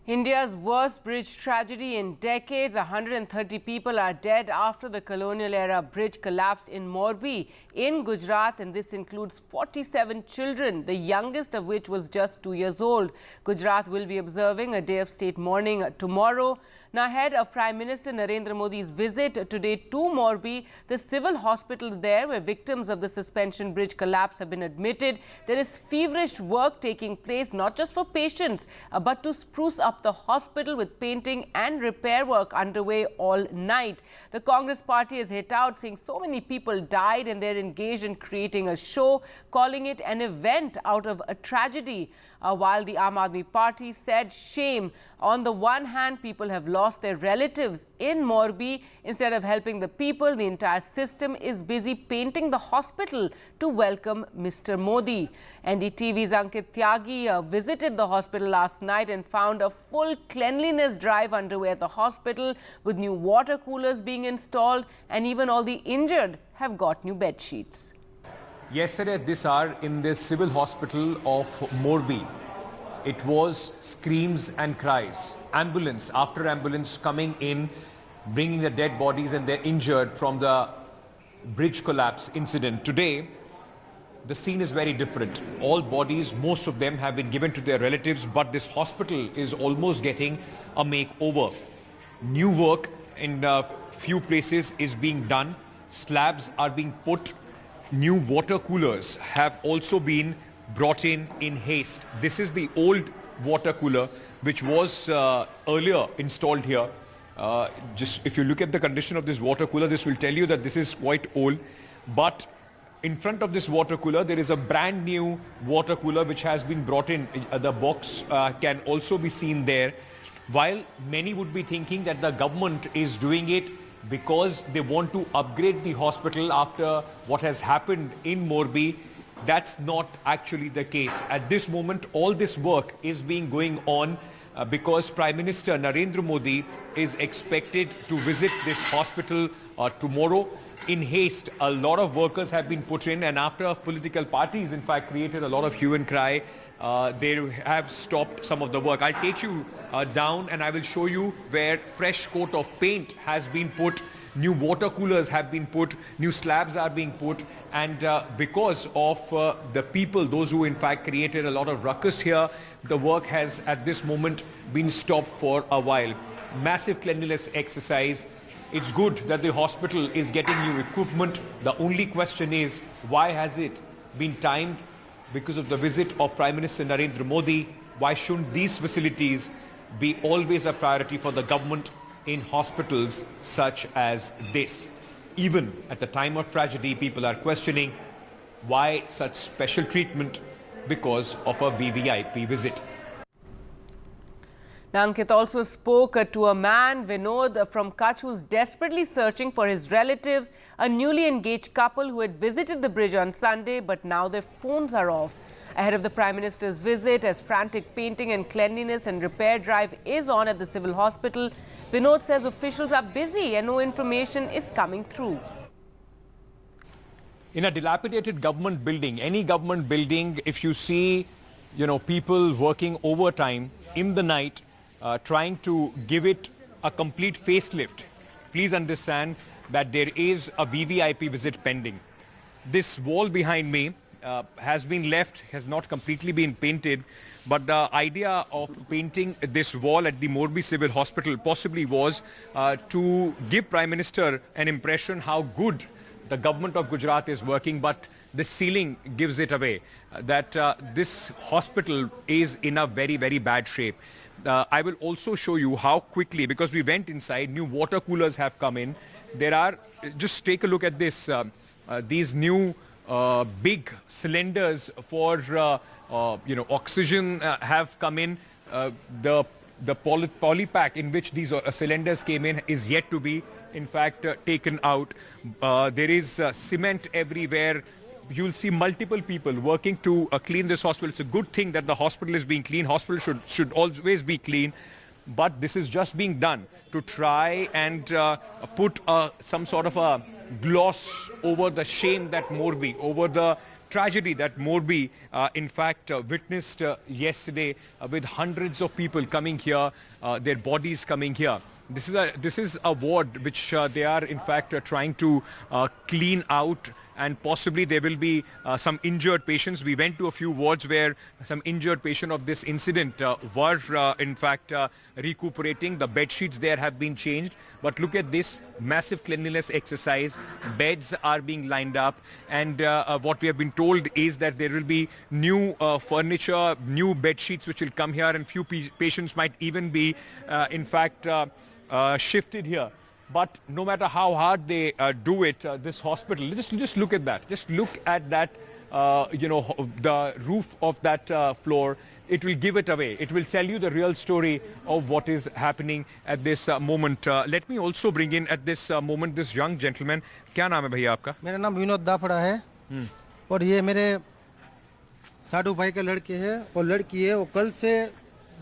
India's worst bridge tragedy in decades. 130 people are dead after the colonial-era bridge collapsed in Morbi in Gujarat, and this includes 47 children, the youngest of which was just 2 years old. Gujarat will be observing a day of state mourning tomorrow. Now, ahead of Prime Minister Narendra Modi's visit today to Morbi, the civil hospital there where victims of the suspension bridge collapse have been admitted, there is feverish work taking place not just for patients but to spruce up the hospital with painting and repair work underway all night. The Congress party has hit out, saying so many people died and they're engaged in creating a show, calling it an event out of a tragedy. While the Aam Aadmi Party said shame. On the one hand, people have lost their relatives in Morbi. Instead of helping the people, the entire system is busy painting the hospital to welcome Mr. Modi. NDTV's Ankit Tyagi visited the hospital last night and found a full cleanliness drive underway at the hospital, with new water coolers being installed, and even all the injured have got new bed sheets. Yesterday at this hour in the civil hospital of Morbi, it was screams and cries. Ambulance after ambulance coming in, bringing the dead bodies and the injured from the bridge collapse incident. Today, the scene is very different. All bodies, most of them have been given to their relatives, but this hospital is almost getting a makeover. New work in a few places is being done. Slabs are being put. New water coolers have also been brought in haste. This is the old water cooler which was earlier installed here. Just if you look at the condition of this water cooler, this will tell you that this is quite old. But in front of this water cooler, there is a brand new water cooler which has been brought in. The box can also be seen there. While many would be thinking that the government is doing it because they want to upgrade the hospital after what has happened in Morbi, that's not actually the case. At this moment, all this work is being going on because Prime Minister Narendra Modi is expected to visit this hospital tomorrow. In haste, a lot of workers have been put in, and after political parties, in fact, created a lot of hue and cry, they have stopped some of the work. I'll take you down and I will show you where fresh coat of paint has been put, new water coolers have been put, new slabs are being put, and because of the people, those who in fact created a lot of ruckus here, the work has at this moment been stopped for a while. Massive cleanliness exercise. It's good that the hospital is getting new equipment. The only question is, why has it been timed? Because of the visit of Prime Minister Narendra Modi. Why shouldn't these facilities be always a priority for the government in hospitals such as this? Even at the time of tragedy, people are questioning why such special treatment because of a VVIP visit. Ankit also spoke to a man, Vinod, from Kutch, who's desperately searching for his relatives, a newly engaged couple who had visited the bridge on Sunday, but now their phones are off. Ahead of the Prime Minister's visit, as frantic painting and cleanliness and repair drive is on at the civil hospital, Vinod says officials are busy and no information is coming through. In a dilapidated government building, any government building, if you see, people working overtime in the night, trying to give it a complete facelift, please understand that there is a VVIP visit pending. This wall behind me has been left, has not completely been painted, but the idea of painting this wall at the Morbi Civil Hospital possibly was to give Prime Minister an impression how good the government of Gujarat is working, but the ceiling gives it away, that this hospital is in a very, very bad shape. I will also show you how quickly, because we went inside, new water coolers have come in. There are, just take a look at this, these new big cylinders for, oxygen have come in. The polypack in which these cylinders came in is yet to be, in fact, taken out. There is cement everywhere. You'll see multiple people working to clean this hospital. It's a good thing that the hospital is being clean. Hospital should always be clean. But this is just being done to try and put some sort of a gloss over the shame that Morbi, over the tragedy that Morbi, in fact, witnessed yesterday with hundreds of people coming here, their bodies coming here. This is a ward which they are in fact trying to clean out, and possibly there will be some injured patients. We went to a few wards where some injured patients of this incident were in fact recuperating. The bed sheets there have been changed. But look at this massive cleanliness exercise. Beds are being lined up, and what we have been told is that there will be new furniture, new bed sheets which will come here, and few patients might even be in fact shifted here. But no matter how hard they do it, this hospital, just look at that. Just look at that, the roof of that floor. It will give it away. It will tell you the real story of what is happening at this moment. Let me also bring in at this moment this young gentleman. क्या नाम है भैया आपका? मेरा नाम विनोद दाफड़ा है और ये मेरे साडू भाई के लड़के हैं और लड़की है। वो कल से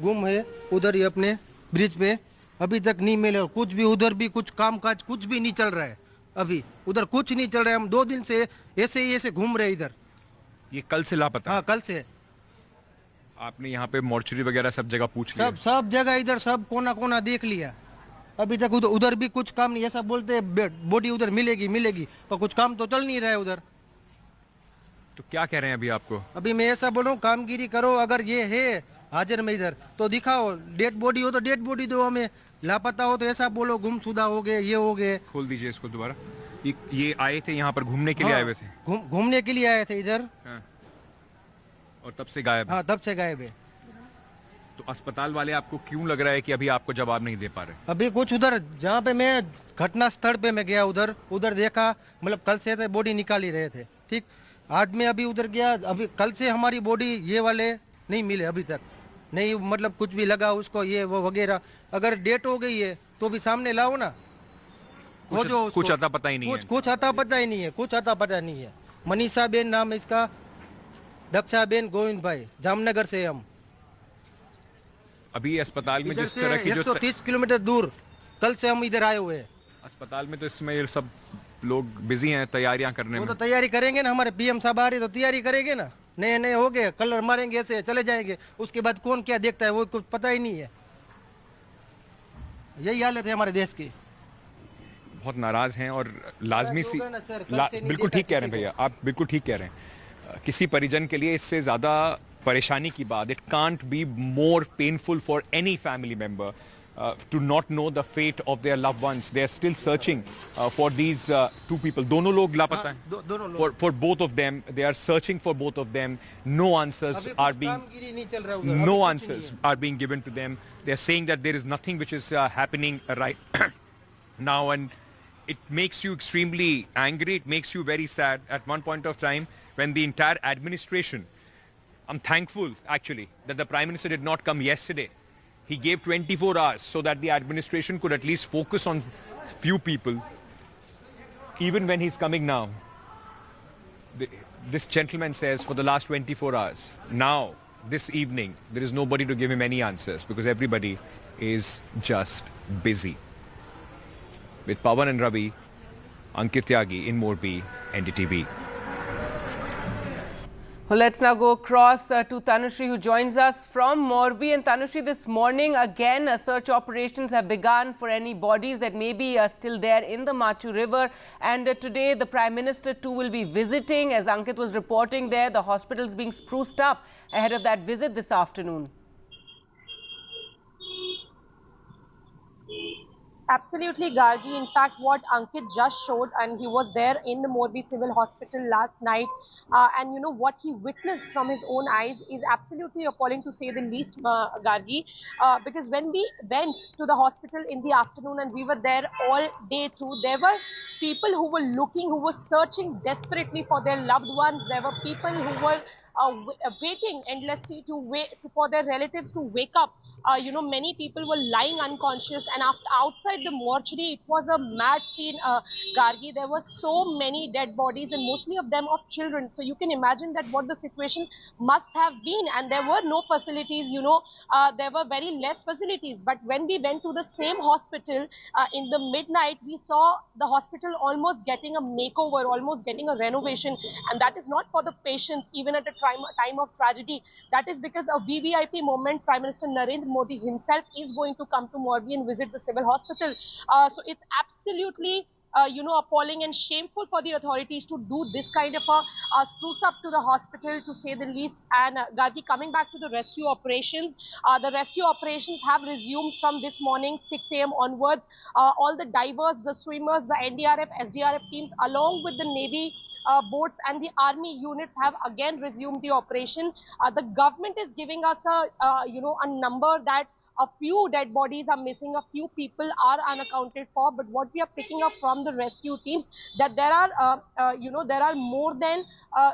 गुम है उधर ही अपने ब्रिज पे, अभी तक नहीं मिले। और कुछ भी उधर भी कुछ काम काज कुछ भी नहीं चल रहा है। अभी उधर कुछ नहीं चल रहा है। हम 2 दिन से ऐसे घूम रहे इधर। ये कल से लापता? हाँ, कल से। आपने यहाँ पे मोर्चरी वगैरह सब जगह पूछ लिया? सब जगह इधर सब कोना कोना देख लिया। अभी तक उधर भी कुछ काम नहीं। ऐसा बोलते हैं बॉडी उधर मिलेगी पर कुछ काम तो चल नहीं रहा है उधर। तो क्या कह रहे हैं अभी आपको? अभी मैं ऐसा बोल रहा हूँ, कामगिरी करो। अगर ये है हाजिर में इधर तो दिखाओ। डेड बॉडी हो तो डेड बॉडी दो हमें। लापता हो तो ऐसा बोलो गुमशुदा हो गए, ये हो गए। खोल दीजिए इसको दोबारा। ये आए थे यहाँ पर घूमने के लिए? आए हुए थे? घूमने के लिए आए थे इधर। हाँ। और तब से गायब? हाँ, तब से गायब है। तो अस्पताल वाले आपको क्यों लग रहा है कि अभी आपको जवाब नहीं दे पा रहे? अभी कुछ उधर जहाँ पे मैं घटना स्थल पे मैं गया उधर देखा, मतलब कल से थे बॉडी निकाल ही रहे थे। ठीक, आज मैं अभी उधर गया। अभी कल से हमारी बॉडी ये वाले नहीं मिले अभी तक नहीं, मतलब कुछ भी लगा उसको ये वो वगैरह। अगर डेट हो गई है तो भी सामने लाओ ना। कुछ आता पता ही नहीं है। कुछ आता पता नहीं है। मनीषा बेन नाम है इसका, दक्षा बेन गोविंद भाई, जामनगर से हम। अभी अस्पताल में जिस तरह की 130 किलोमीटर दूर कल से हम इधर आए हुए हैं। अस्पताल में तो इसमें सब लोग बिजी हैं तैयारियां करने में। वो तो तैयारी करेंगे ना, हमारे पीएम साहब आ रहे तो तैयारी करेंगे ना। नए हो गए, कलर मारेंगे, ऐसे चले जाएंगे। उसके बाद कौन क्या देखता है वो कुछ पता ही नहीं है। यही हालत है हमारे देश की। बहुत नाराज हैं और लाजमी सी बिल्कुल ठीक कह रहे हैं भैया, आप बिल्कुल ठीक कह रहे हैं। किसी परिजन के लिए इससे ज़्यादा परेशानी की बात, it can't be more painful for any family member to not know the fate of their loved ones. They are still searching for these two people. दोनों लोग लापता हैं। दोनों लोग। For both of them, they are searching for both of them. No answers are being given to them. They are saying that there is nothing which is happening right now, and it makes you extremely angry. It makes you very sad at one point of time when the entire administration, I'm thankful actually that the Prime Minister did not come yesterday. He gave 24 hours so that the administration could at least focus on few people. Even when he's coming now, this gentleman says for the last 24 hours, now, this evening, there is nobody to give him any answers because everybody is just busy. With Pawan and Ravi, Ankit Tyagi in Morbi, NDTV. Well, let's now go across to Tanushree, who joins us from Morbi. And Tanushree, this morning, again, search operations have begun for any bodies that may be still there in the Machchhu River. And today, the Prime Minister too will be visiting. As Ankit was reporting there, the hospital is being spruced up ahead of that visit this afternoon. Absolutely, Gargi. In fact, what Ankit just showed, and he was there in the Morbi Civil Hospital last night, and you know what he witnessed from his own eyes is absolutely appalling, to say the least, Gargi. Because when we went to the hospital in the afternoon and we were there all day through, there were people who were looking, who were searching desperately for their loved ones. There were people who were waiting endlessly to wait for their relatives to wake up. many people were lying unconscious, and outside the mortuary, it was a mad scene, Gargi. There were so many dead bodies, and mostly of them of children. So you can imagine that what the situation must have been, and there were no facilities, there were very less facilities. But when we went to the same hospital in the midnight, we saw the hospital almost getting a makeover, almost getting a renovation, and that is not for the patients, even at a time of tragedy. That is because a VVIP moment, Prime Minister Narendra Modi himself is going to come to Morbi and visit the civil hospital. So it's absolutely appalling and shameful for the authorities to do this kind of a spruce up to the hospital, to say the least. And Gargi, coming back to the rescue operations, the rescue operations have resumed from this morning, 6 a.m. onwards. All the divers, the swimmers, the NDRF, SDRF teams, along with the Navy boats and the Army units have again resumed the operation. The government is giving us a number that a few dead bodies are missing, a few people are unaccounted for. But what we are picking up from the rescue teams, that there are, there are more than,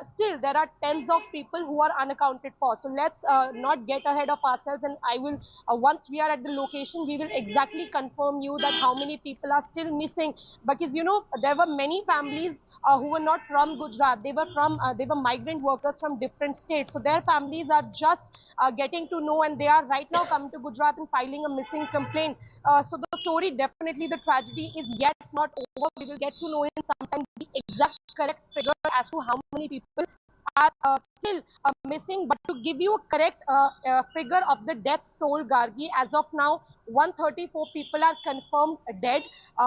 still there are tens of people who are unaccounted for. So let's not get ahead of ourselves, and I will, once we are at the location, we will exactly confirm you that how many people are still missing. Because, there were many families who were not from Gujarat. They were migrant workers from different states. So their families are just getting to know, and they are right now coming to Gujarat and filing a missing complaint. So the story, definitely the tragedy is yet not over. We will get to know in some time the exact correct figure as to how many people are still missing. But to give you a correct figure of the death toll, Gargi, as of now, 134 people are confirmed dead.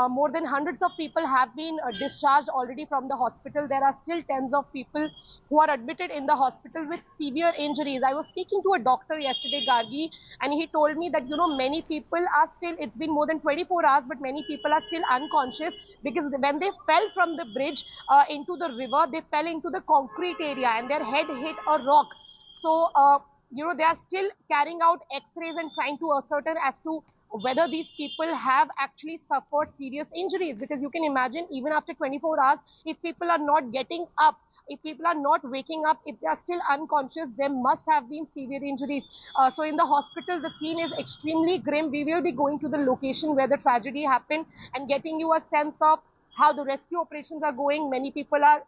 More than hundreds of people have been discharged already from the hospital. There are still tens of people who are admitted in the hospital with severe injuries. I was speaking to a doctor yesterday, Gargi, and he told me that, many people are still, it's been more than 24 hours, but many people are still unconscious, because when they fell from the bridge into the river, they fell into the concrete area and their head hit a rock. So, they are still carrying out x-rays and trying to ascertain as to whether these people have actually suffered serious injuries. Because you can imagine, even after 24 hours, if people are not getting up, if people are not waking up, if they are still unconscious, there must have been severe injuries. So in the hospital, the scene is extremely grim. We will be going to the location where the tragedy happened and getting you a sense of how the rescue operations are going. Many people are,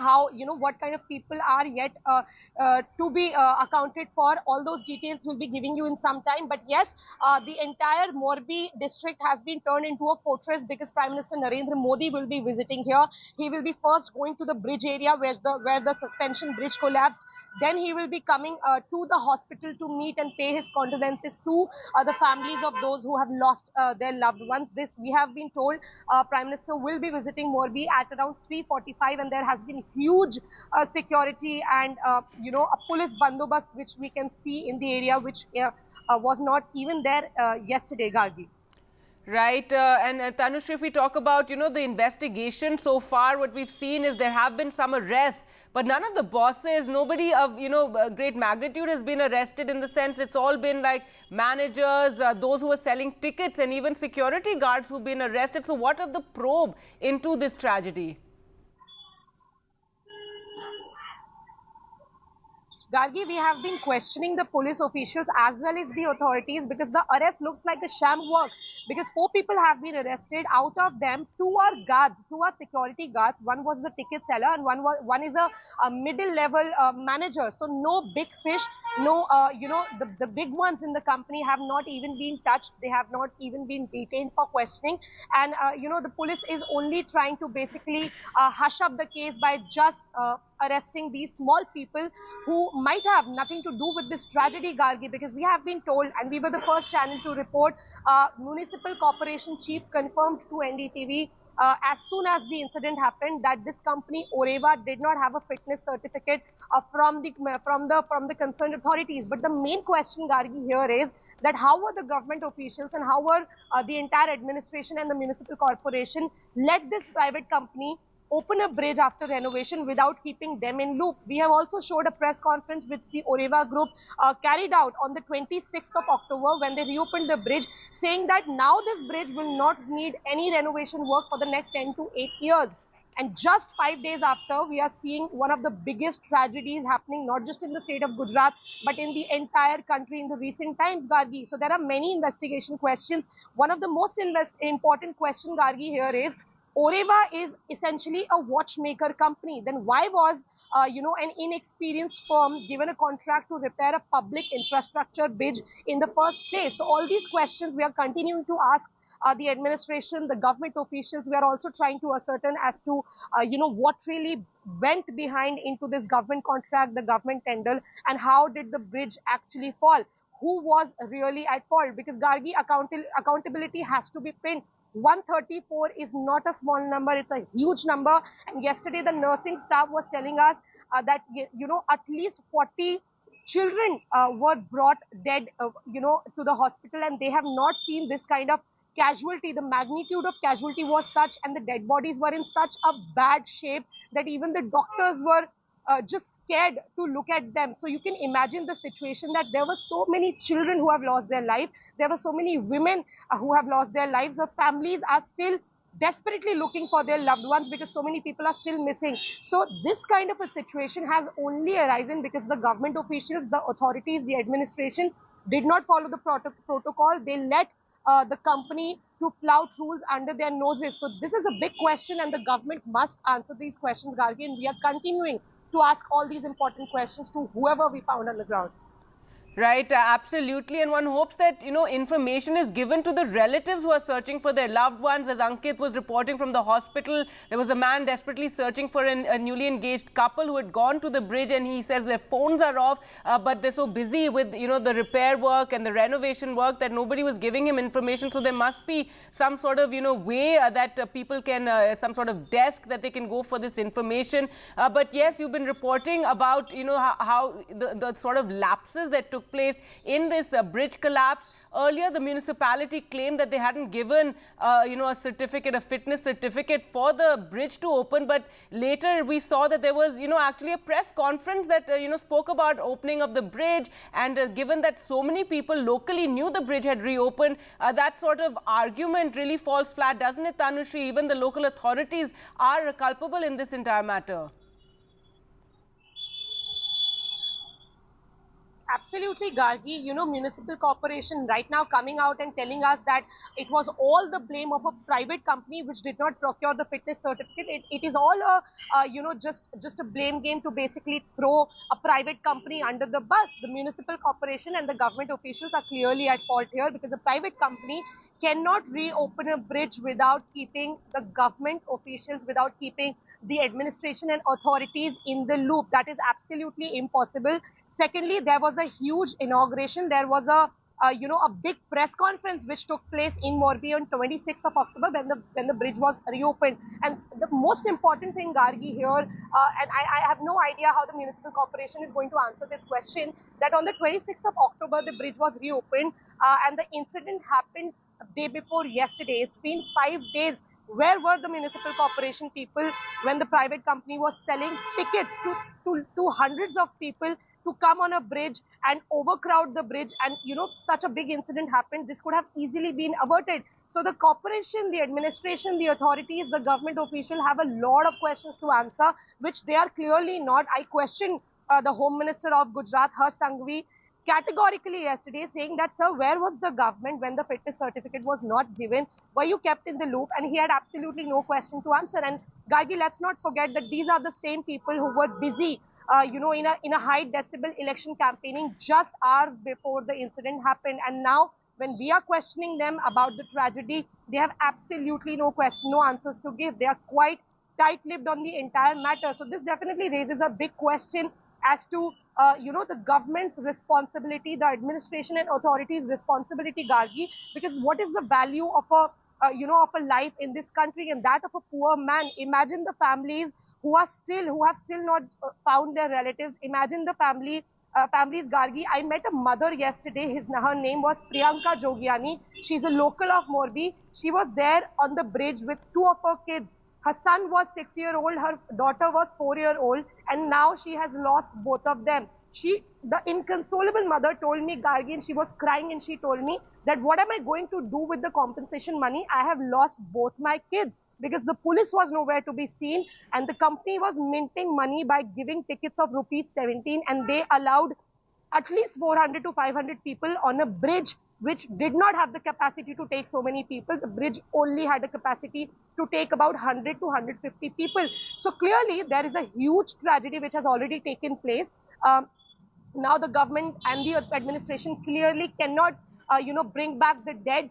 how, what kind of people are yet to be accounted for. All those details will be giving you in some time. But yes, the entire Morbi district has been turned into a fortress, because Prime Minister Narendra Modi will be visiting here. He will be first going to the bridge area where the suspension bridge collapsed. Then he will be coming to the hospital to meet and pay his condolences to the families of those who have lost their loved ones. This, we have been told, Prime Minister will be visiting Morbi at around 3:45, and there has been huge security and a police bandobast which we can see in the area, which was not even there yesterday, Gargi. Right, and Tanushri, if we talk about, the investigation so far, what we've seen is there have been some arrests, but none of the bosses, nobody of, great magnitude has been arrested, in the sense it's all been like managers, those who are selling tickets, and even security guards who've been arrested. So what of the probe into this tragedy? Gargi, we have been questioning the police officials as well as the authorities, because the arrest looks like a sham work. Because 4 people have been arrested. Out of them, 2 are guards, 2 are security guards. One was the ticket seller, and one is a middle level manager. So no big fish, no, the big ones in the company have not even been touched. They have not even been detained for questioning. And, the police is only trying to basically hush up the case by just arresting these small people who might have nothing to do with this tragedy, Gargi. Because we have been told, and we were the first channel to report, Municipal Corporation Chief confirmed to NDTV as soon as the incident happened that this company Oreva did not have a fitness certificate from the concerned authorities. But the main question, Gargi, here is that how were the government officials and how were the entire administration and the municipal corporation let this private company open a bridge after renovation without keeping them in loop? We have also showed a press conference which the Oreva group carried out on the 26th of October when they reopened the bridge, saying that now this bridge will not need any renovation work for the next 10 to 8 years. And just 5 days after, we are seeing one of the biggest tragedies happening, not just in the state of Gujarat, but in the entire country in the recent times, Gargi. So there are many investigation questions. One of the most important question, Gargi, here is, Oreva is essentially a watchmaker company. Then why was, an inexperienced firm given a contract to repair a public infrastructure bridge in the first place? So all these questions we are continuing to ask the administration, the government officials. We are also trying to ascertain as to, what really went behind into this government contract, the government tender, and how did the bridge actually fall? Who was really at fault? Because Gargi, accountability has to be pinned. 134 is not a small number, it's a huge number. And yesterday the nursing staff was telling us that, at least 40 children were brought dead, to the hospital, and they have not seen this kind of casualty. The magnitude of casualty was such, and the dead bodies were in such a bad shape that even the doctors were just scared to look at them. So you can imagine the situation, that there were so many children who have lost their life. There were so many women who have lost their lives. The families are still desperately looking for their loved ones because so many people are still missing. So this kind of a situation has only arisen because the government officials, the authorities, the administration did not follow the protocol. They let the company to flout rules under their noses. So this is a big question, and the government must answer these questions, Gargi, and we are continuing to ask all these important questions to whoever we found on the ground. Right, absolutely. And one hopes that, information is given to the relatives who are searching for their loved ones. As Ankit was reporting from the hospital, there was a man desperately searching for a newly engaged couple who had gone to the bridge, and he says their phones are off, but they're so busy with, the repair work and the renovation work that nobody was giving him information. So there must be some sort of, way that people can, some sort of desk that they can go for this information. But yes, you've been reporting about, how the sort of lapses that took place in this bridge collapse. Earlier, the municipality claimed that they hadn't given, a certificate, a fitness certificate for the bridge to open. But later, we saw that there was, actually a press conference that, spoke about opening of the bridge. And given that so many people locally knew the bridge had reopened, that sort of argument really falls flat, doesn't it, Tanushree? Even the local authorities are culpable in this entire matter. Absolutely, Gargi. Municipal corporation right now coming out and telling us that it was all the blame of a private company which did not procure the fitness certificate. It is all just a blame game to basically throw a private company under the bus. The municipal corporation and the government officials are clearly at fault here, because a private company cannot reopen a bridge without keeping the government officials, without keeping the administration and authorities in the loop. That is absolutely impossible. Secondly, there was a huge inauguration. There was a big press conference which took place in Morbi on 26th of October when the bridge was reopened. And the most important thing, Gargi, here, and I have no idea how the municipal corporation is going to answer this question, that on the 26th of October, the bridge was reopened and the incident happened day before yesterday. It's been 5 days. Where were the municipal corporation people when the private company was selling tickets to hundreds of people to come on a bridge and overcrowd the bridge, and such a big incident happened? This could have easily been averted. So the corporation, the administration, the authorities, the government official have a lot of questions to answer, which they are clearly not. I question the Home Minister of Gujarat, Harsh Sanghvi, categorically yesterday, saying that, sir, where was the government when the fitness certificate was not given? Were you kept in the loop? And he had absolutely no question to answer. And Gargi, let's not forget that these are the same people who were busy, in a high decibel election campaigning just hours before the incident happened. And now, when we are questioning them about the tragedy, they have absolutely no answers to give. They are quite tight-lipped on the entire matter. So this definitely raises a big question as to, the government's responsibility, the administration and authorities' responsibility, Gargi, because what is the value of a life in this country, and that of a poor man? Imagine the families who have still not found their relatives. Imagine the families, Gargi. I met a mother yesterday. Her name was Priyanka Jogiani. She's a local of Morbi. She was there on the bridge with two of her kids. Her son was 6-year-old, her daughter was 4-year-old, and now she has lost both of them. The inconsolable mother told me, Gargi, and she was crying, and she told me that, what am I going to do with the compensation money? I have lost both my kids. because the police was nowhere to be seen, and the company was minting money by giving tickets of rupees 17, and they allowed at least 400 to 500 people on a bridge which did not have the capacity to take so many people. The bridge only had a capacity to take about 100 to 150 people. So clearly there is a huge tragedy which has already taken place. Now the government and the administration clearly cannot, bring back the dead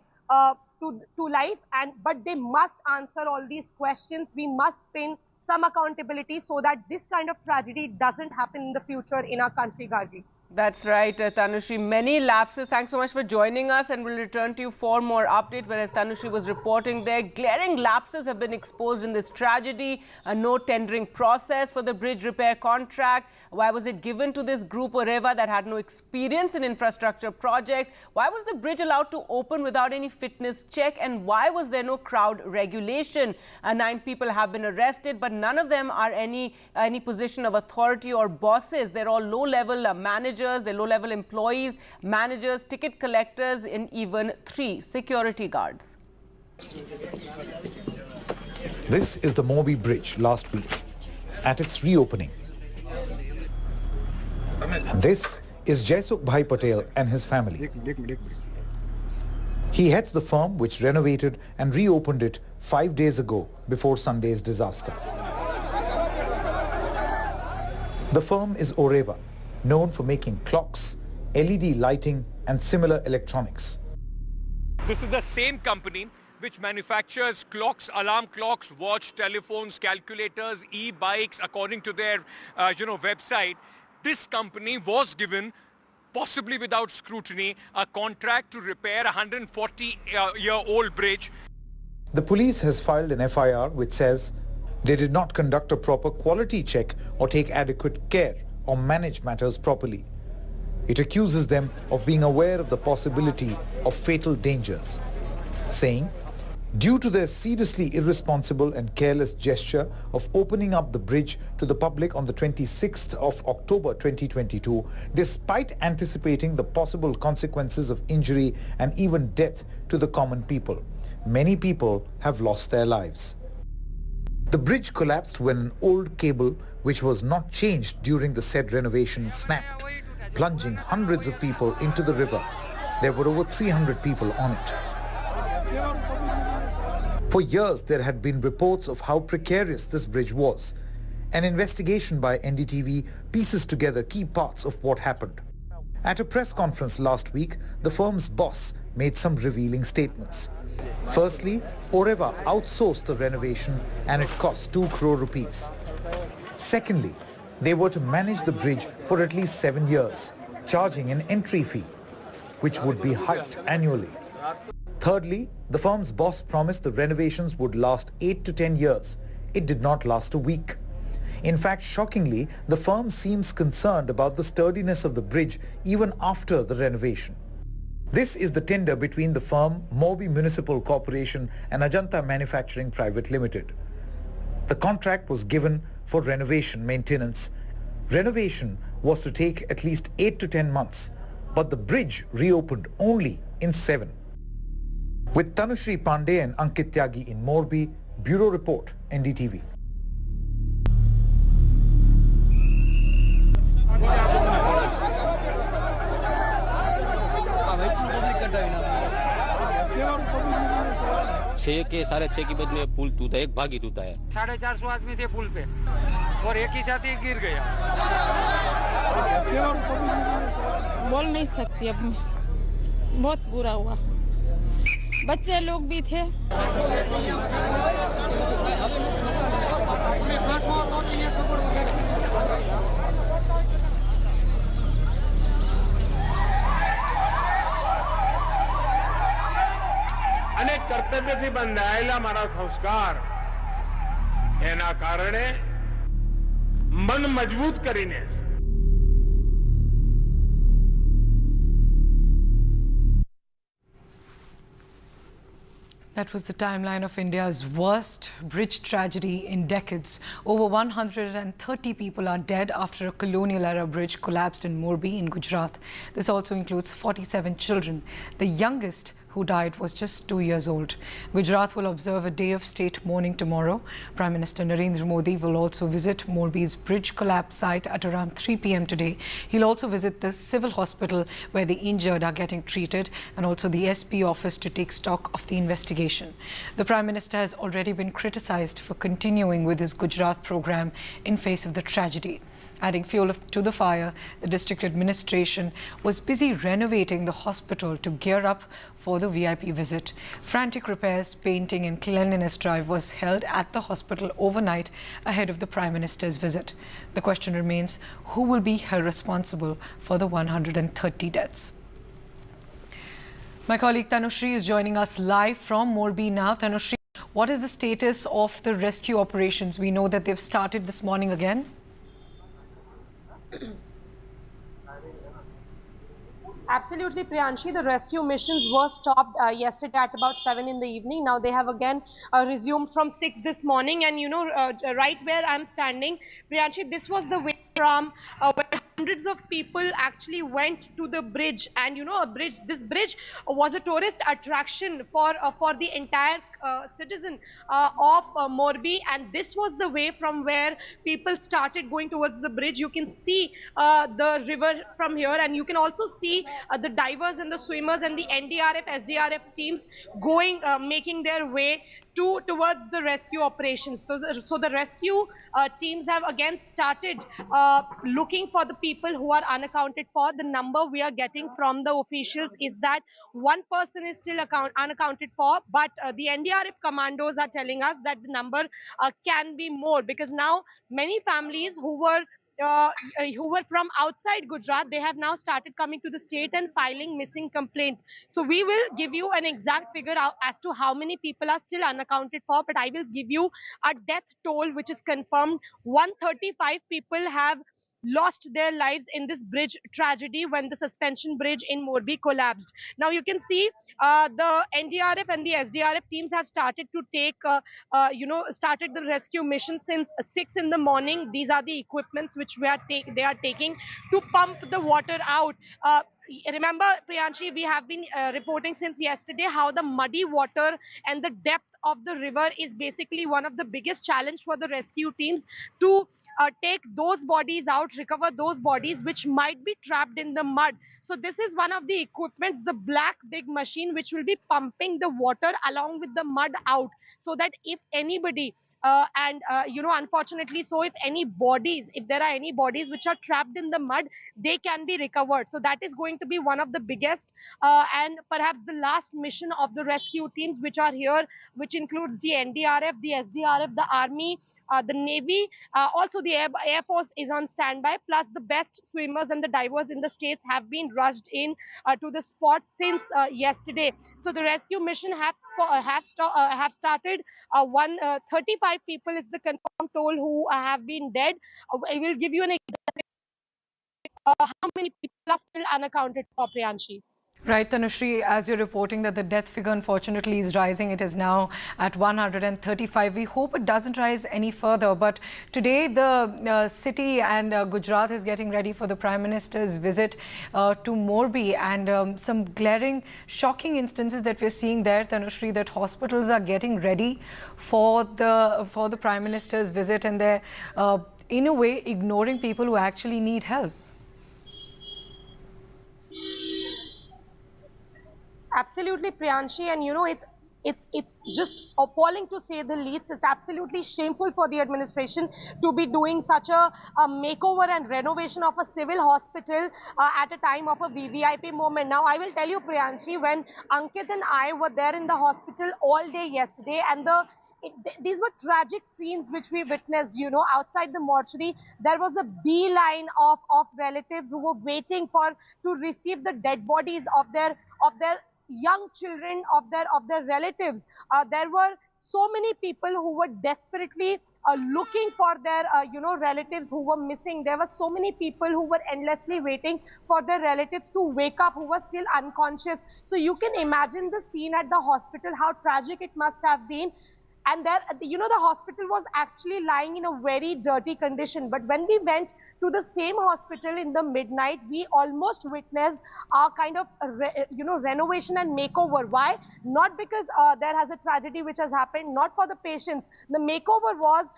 to life, but they must answer all these questions. We must pin some accountability so that this kind of tragedy doesn't happen in the future in our country, Gargi. That's right, Tanushree. Many lapses. Thanks so much for joining us, and we'll return to you for more updates. But as Tanushree was reporting there, glaring lapses have been exposed in this tragedy. No tendering process for the bridge repair contract. Why was it given to this group, Oreva, that had no experience in infrastructure projects? Why was the bridge allowed to open without any fitness check? And why was there no crowd regulation? 9 people have been arrested, but none of them are any position of authority or bosses. They're all low-level managers. They're low-level employees, managers, ticket collectors, and even 3 security guards. This is the Morbi bridge last week at its reopening. And this is Jaisukh Bhai Patel and his family. He heads the firm which renovated and reopened it 5 days ago before Sunday's disaster. The firm is Oreva, known for making clocks, LED lighting and similar electronics. This is the same company which manufactures clocks, alarm clocks, watch, telephones, calculators, e-bikes, according to their website. This company was given, possibly without scrutiny, a contract to repair a 140-year-old bridge. The police has filed an FIR which says they did not conduct a proper quality check or take adequate care or manage matters properly. It accuses them of being aware of the possibility of fatal dangers, saying, due to their seriously irresponsible and careless gesture of opening up the bridge to the public on the 26th of October 2022, despite anticipating the possible consequences of injury and even death to the common people, many people have lost their lives. The bridge collapsed when an old cable, which was not changed during the said renovation, snapped, plunging hundreds of people into the river. There were over 300 people on it. For years, there had been reports of how precarious this bridge was. An investigation by NDTV pieces together key parts of what happened. At a press conference last week, the firm's boss made some revealing statements. Firstly, Oreva outsourced the renovation and it cost 2 crore rupees. Secondly, they were to manage the bridge for at least 7 years, charging an entry fee, which would be hiked annually. Thirdly, the firm's boss promised the renovations would last 8 to 10 years. It did not last a week. In fact, shockingly, the firm seems concerned about the sturdiness of the bridge even after the renovation. This is the tender between the firm, Morbi Municipal Corporation and Ajanta Manufacturing Private Limited. The contract was given for renovation maintenance. Renovation was to take at least 8 to 10 months, but the bridge reopened only in 7. With Tanushree Pandey and Ankit Tyagi in Morbi, Bureau Report, NDTV. छः के 6:30 की बज में पुल टूटा, एक भागी टूटा है। 450 आदमी थे पुल पे और एक ही साथी गिर गया। बोल नहीं सकती अब, बहुत बुरा हुआ। बच्चे लोग भी थे। અને કર્તવ્યથી બંધાયેલા મારા સંસ્કાર એના કારણે મન મજબૂત કરીને That was the timeline of India's worst bridge tragedy in decades. Over 130 people are dead after a colonial-era bridge collapsed in Morbi in Gujarat. This also includes 47 children. The youngest, who died, was just 2 years old. Gujarat will observe a day of state mourning tomorrow. Prime Minister Narendra Modi will also visit Morbi's bridge collapse site at around 3 p.m. today. He'll also visit the civil hospital where the injured are getting treated, and also the SP office to take stock of the investigation. The Prime Minister has already been criticised for continuing with his Gujarat program in face of the tragedy. Adding fuel to the fire, the district administration was busy renovating the hospital to gear up for the VIP visit. Frantic repairs, painting and cleanliness drive was held at the hospital overnight ahead of the Prime Minister's visit. The question remains, who will be held responsible for the 130 deaths? My colleague Tanushri is joining us live from Morbi now. Tanushri, what is the status of the rescue operations? We know that they've started this morning again. Absolutely, Priyanshi. The rescue missions were stopped yesterday at about 7 in the evening. Now they have again resumed from 6 this morning. And you know, right where I'm standing, Priyanshi, this was the way from where hundreds of people actually went to the bridge. And you know, this bridge was a tourist attraction for the entire citizen of Morbi, and this was the way from where people started going towards the bridge. You can see the river from here, and you can also see the divers and the swimmers and the NDRF, SDRF teams going, making their way towards the rescue operations. So the rescue teams have again started looking for the people who are unaccounted for. The number we are getting from the officials is that one person is still unaccounted for, but the NDRF commandos are telling us that the number can be more, because now many families who were from outside Gujarat, they have now started coming to the state and filing missing complaints. So we will give you an exact figure as to how many people are still unaccounted for, but I will give you a death toll which is confirmed. 135 people have lost their lives in this bridge tragedy when the suspension bridge in Morbi collapsed. Now you can see the NDRF and the SDRF teams have started to take, started the rescue mission since 6 in the morning. These are the equipments which they are taking to pump the water out. Remember, Priyanshi, we have been reporting since yesterday how the muddy water and the depth of the river is basically one of the biggest challenge for the rescue teams to take those bodies out, recover those bodies which might be trapped in the mud. So this is one of the equipments, the black big machine, which will be pumping the water along with the mud out, so that if anybody unfortunately, so if there are any bodies which are trapped in the mud, they can be recovered. So that is going to be one of the biggest and perhaps the last mission of the rescue teams which are here, which includes the NDRF, the SDRF, the Army, the Navy, also the Air Force is on standby, plus the best swimmers and the divers in the states have been rushed in to the spot since yesterday. So the rescue mission have started. 35 people is the confirmed toll who have been dead. I will give you an example how many people are still unaccounted for, Priyanshi. Right, Tanushri, as you're reporting that the death figure unfortunately is rising, it is now at 135. We hope it doesn't rise any further. But today the city and Gujarat is getting ready for the Prime Minister's visit to Morbi, and some glaring, shocking instances that we're seeing there, Tanushri, that hospitals are getting ready for the Prime Minister's visit, and they're in a way ignoring people who actually need help. Absolutely, Priyanshi, and you know, it's just appalling to say the least. It's absolutely shameful for the administration to be doing such a makeover and renovation of a civil hospital at a time of a VVIP moment. Now, I will tell you, Priyanshi, when Ankit and I were there in the hospital all day yesterday, and these were tragic scenes which we witnessed, you know, outside the mortuary. There was a beeline of relatives who were waiting to receive the dead bodies of their young children, of their relatives. There were so many people who were desperately looking for their relatives who were missing. There were so many people who were endlessly waiting for their relatives to wake up, who were still unconscious. So you can imagine the scene at the hospital, how tragic it must have been. and there, the hospital was actually lying in a very dirty condition. But when we went to the same hospital in the midnight, we almost witnessed a kind of renovation and makeover. Why? Not because there has a tragedy which has happened, not for the patients. The makeover was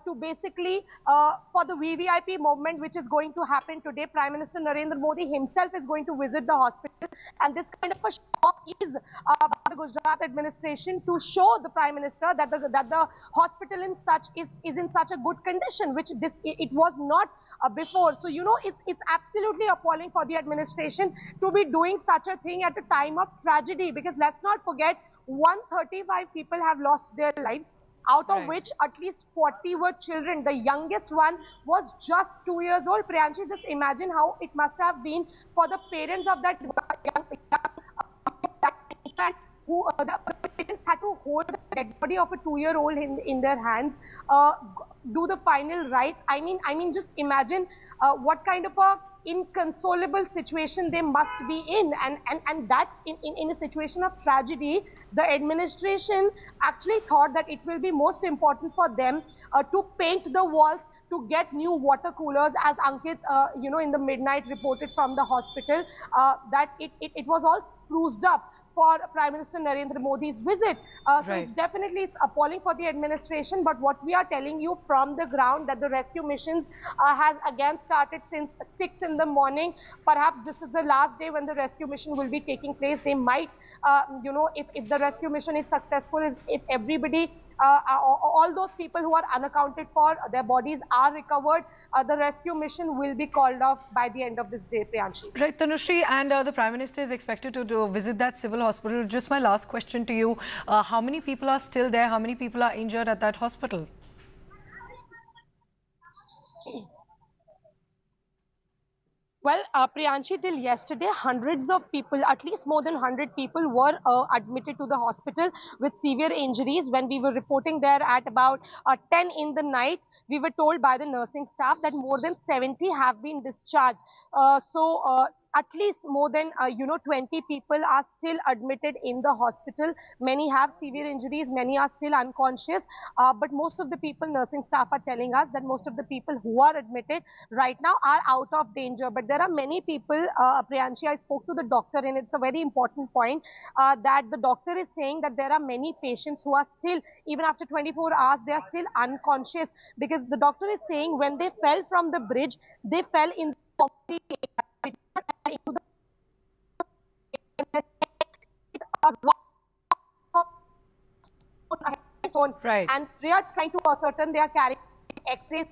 to basically for the VVIP movement which is going to happen today. Prime Minister Narendra Modi himself is going to visit the hospital, and this kind of a shock is by the Gujarat administration to show the Prime Minister that the hospital is in such a good condition, which it was not before. So it's absolutely appalling for the administration to be doing such a thing at a time of tragedy, because let's not forget 135 people have lost their lives, out of which at least 40 were children. The youngest one was just 2 years old. Priyanshi, just imagine how it must have been for the parents of that young who the parents had to hold the dead body of a 2-year-old in their hands, do the final rites. I mean, just imagine what kind of a inconsolable situation they must be in, and that in a situation of tragedy, the administration actually thought that it will be most important for them to paint the walls, to get new water coolers, as Ankit, in the midnight reported from the hospital, that it was all spruced up for Prime Minister Narendra Modi's visit. So it's appalling for the administration. But what we are telling you from the ground, that the rescue missions has again started since 6 in the morning. Perhaps this is the last day when the rescue mission will be taking place. They might, if the rescue mission is successful, if everybody, all those people who are unaccounted for, their bodies are recovered, the rescue mission will be called off by the end of this day, Priyanshi. Right, Tanushree, and the Prime Minister is expected to visit that civil hospital. Just my last question to you, how many people are still there? How many people are injured at that hospital? Well, Priyanshi, till yesterday, hundreds of people, at least more than 100 people were admitted to the hospital with severe injuries. When we were reporting there at about 10 in the night, we were told by the nursing staff that more than 70 have been discharged. At least more than 20 people are still admitted in the hospital. Many have severe injuries, many are still unconscious, but most of the people, nursing staff are telling us that most of the people who are admitted right now are out of danger. But there are many people, Priyanshi, I spoke to the doctor, and it's a very important point, that the doctor is saying that there are many patients who are still, even after 24 hours, they are still unconscious, because the doctor is saying when they fell from the bridge, they fell in the Right. And they are trying to ascertain they are carrying X-rays.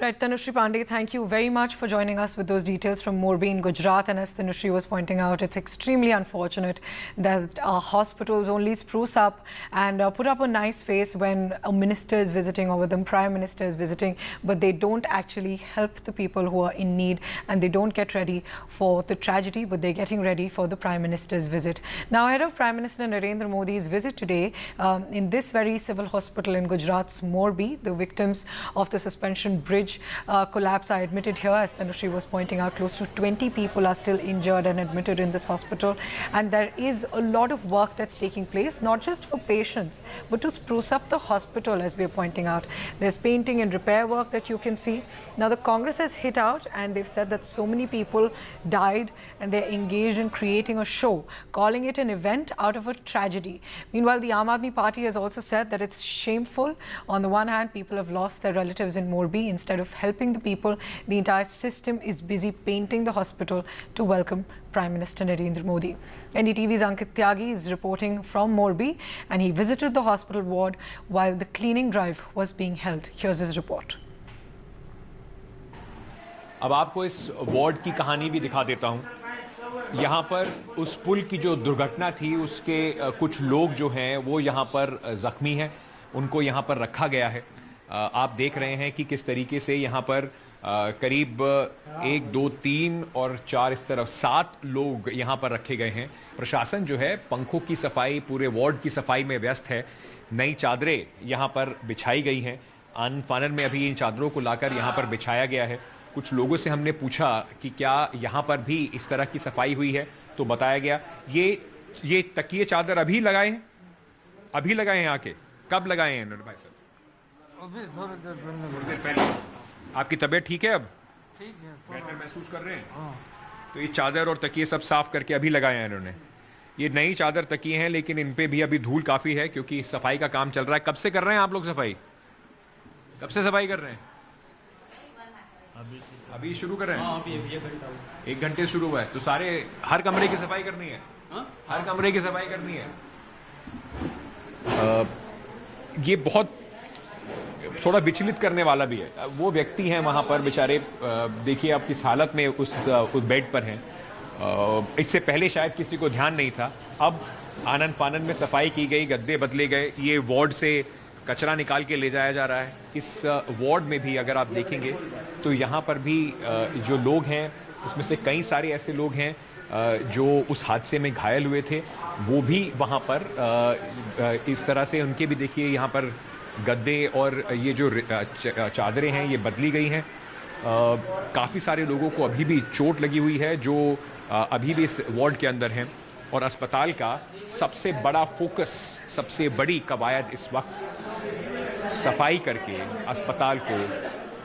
Right, Tanushree Pandey, thank you very much for joining us with those details from Morbi in Gujarat. And as Tanushree was pointing out, it's extremely unfortunate that our hospitals only spruce up and put up a nice face when a minister is visiting or when the Prime Minister is visiting, but they don't actually help the people who are in need, and they don't get ready for the tragedy, but they're getting ready for the Prime Minister's visit. Now, ahead of Prime Minister Narendra Modi's visit today, in this very civil hospital in Gujarat's Morbi, the victims of the suspension bridge collapse are admitted here. As Tanushree was pointing out, close to 20 people are still injured and admitted in this hospital, and there is a lot of work that's taking place, not just for patients but to spruce up the hospital, as we are pointing out. There's painting and repair work that you can see. Now the Congress has hit out, and they've said that so many people died and they're engaged in creating a show, calling it an event out of a tragedy. Meanwhile, the Aam Aadmi Party has also said that it's shameful. On the one hand, people have lost their relatives in Morbi. Instead of helping the people, the entire system is busy painting the hospital to welcome Prime Minister Narendra Modi. NDTV's Ankit Tyagi is reporting from Morbi, and he visited the hospital ward while the cleaning drive was being held. Here's his report. अब आपको इस ward की कहानी भी दिखा देता हूं। यहाँ पर उस पुल की जो दुर्घटना थी, उसके कुछ लोग जो हैं वो यहाँ पर जख्मी हैं, उनको यहाँ पर रखा गया है। आप देख रहे हैं कि किस तरीके से यहाँ पर करीब 1, 2, 3 और 4 इस तरफ 7 लोग यहाँ पर रखे गए हैं। प्रशासन जो है पंखों की सफाई, पूरे वार्ड की सफाई में व्यस्त है। नई चादरें यहाँ पर बिछाई गई हैं। आनन फानन में अभी इन चादरों को लाकर यहाँ पर बिछाया गया है। कुछ लोगों से हमने पूछा कि क्या यहाँ पर भी इस तरह की सफाई हुई है, तो बताया गया ये तकिए चादर अभी लगाए हैं अभी लगाए हैं आके? कब लगाए हैं इन्होंने भाई साहब? अभी थोड़ी देर थोड़ी देर पहले। आपकी तबीयत ठीक है अब? ठीक है, बेहतर महसूस कर रहे हैं? तो ये चादर और तकिए सब साफ करके अभी लगाए हैं इन्होंने। ये नई चादर तकिए हैं, लेकिन इन पे भी अभी धूल काफ़ी है क्योंकि सफाई का काम चल रहा है। कब से कर रहे हैं आप लोग सफाई? कब से सफाई कर रहे हैं? अभी शुरू कर रहे हैं? 1 घंटे शुरू हुआ है। तो सारे हर कमरे की सफाई करनी है? हर कमरे की सफाई करनी है। ये बहुत थोड़ा विचलित करने वाला भी है। वो व्यक्ति हैं वहाँ पर बेचारे, देखिए आप किस हालत में उस बेड पर हैं। इससे पहले शायद किसी को ध्यान नहीं था। अब आनन फानन में सफाई की गई, गद्दे बदले गए, ये वार्ड से कचरा निकाल के ले जाया जा रहा है। इस वार्ड में भी अगर आप देखेंगे तो यहाँ पर भी जो लोग हैं उसमें से कई सारे ऐसे लोग हैं जो उस हादसे में घायल हुए थे, वो भी वहाँ पर इस तरह से उनके भी देखिए यहाँ पर गद्दे और ये जो चादरें हैं ये बदली गई हैं। काफ़ी सारे लोगों को अभी भी चोट लगी हुई है जो अभी भी इस वार्ड के अंदर हैं। और अस्पताल का सबसे बड़ा फोकस, सबसे बड़ी कवायद इस वक्त सफाई करके अस्पताल को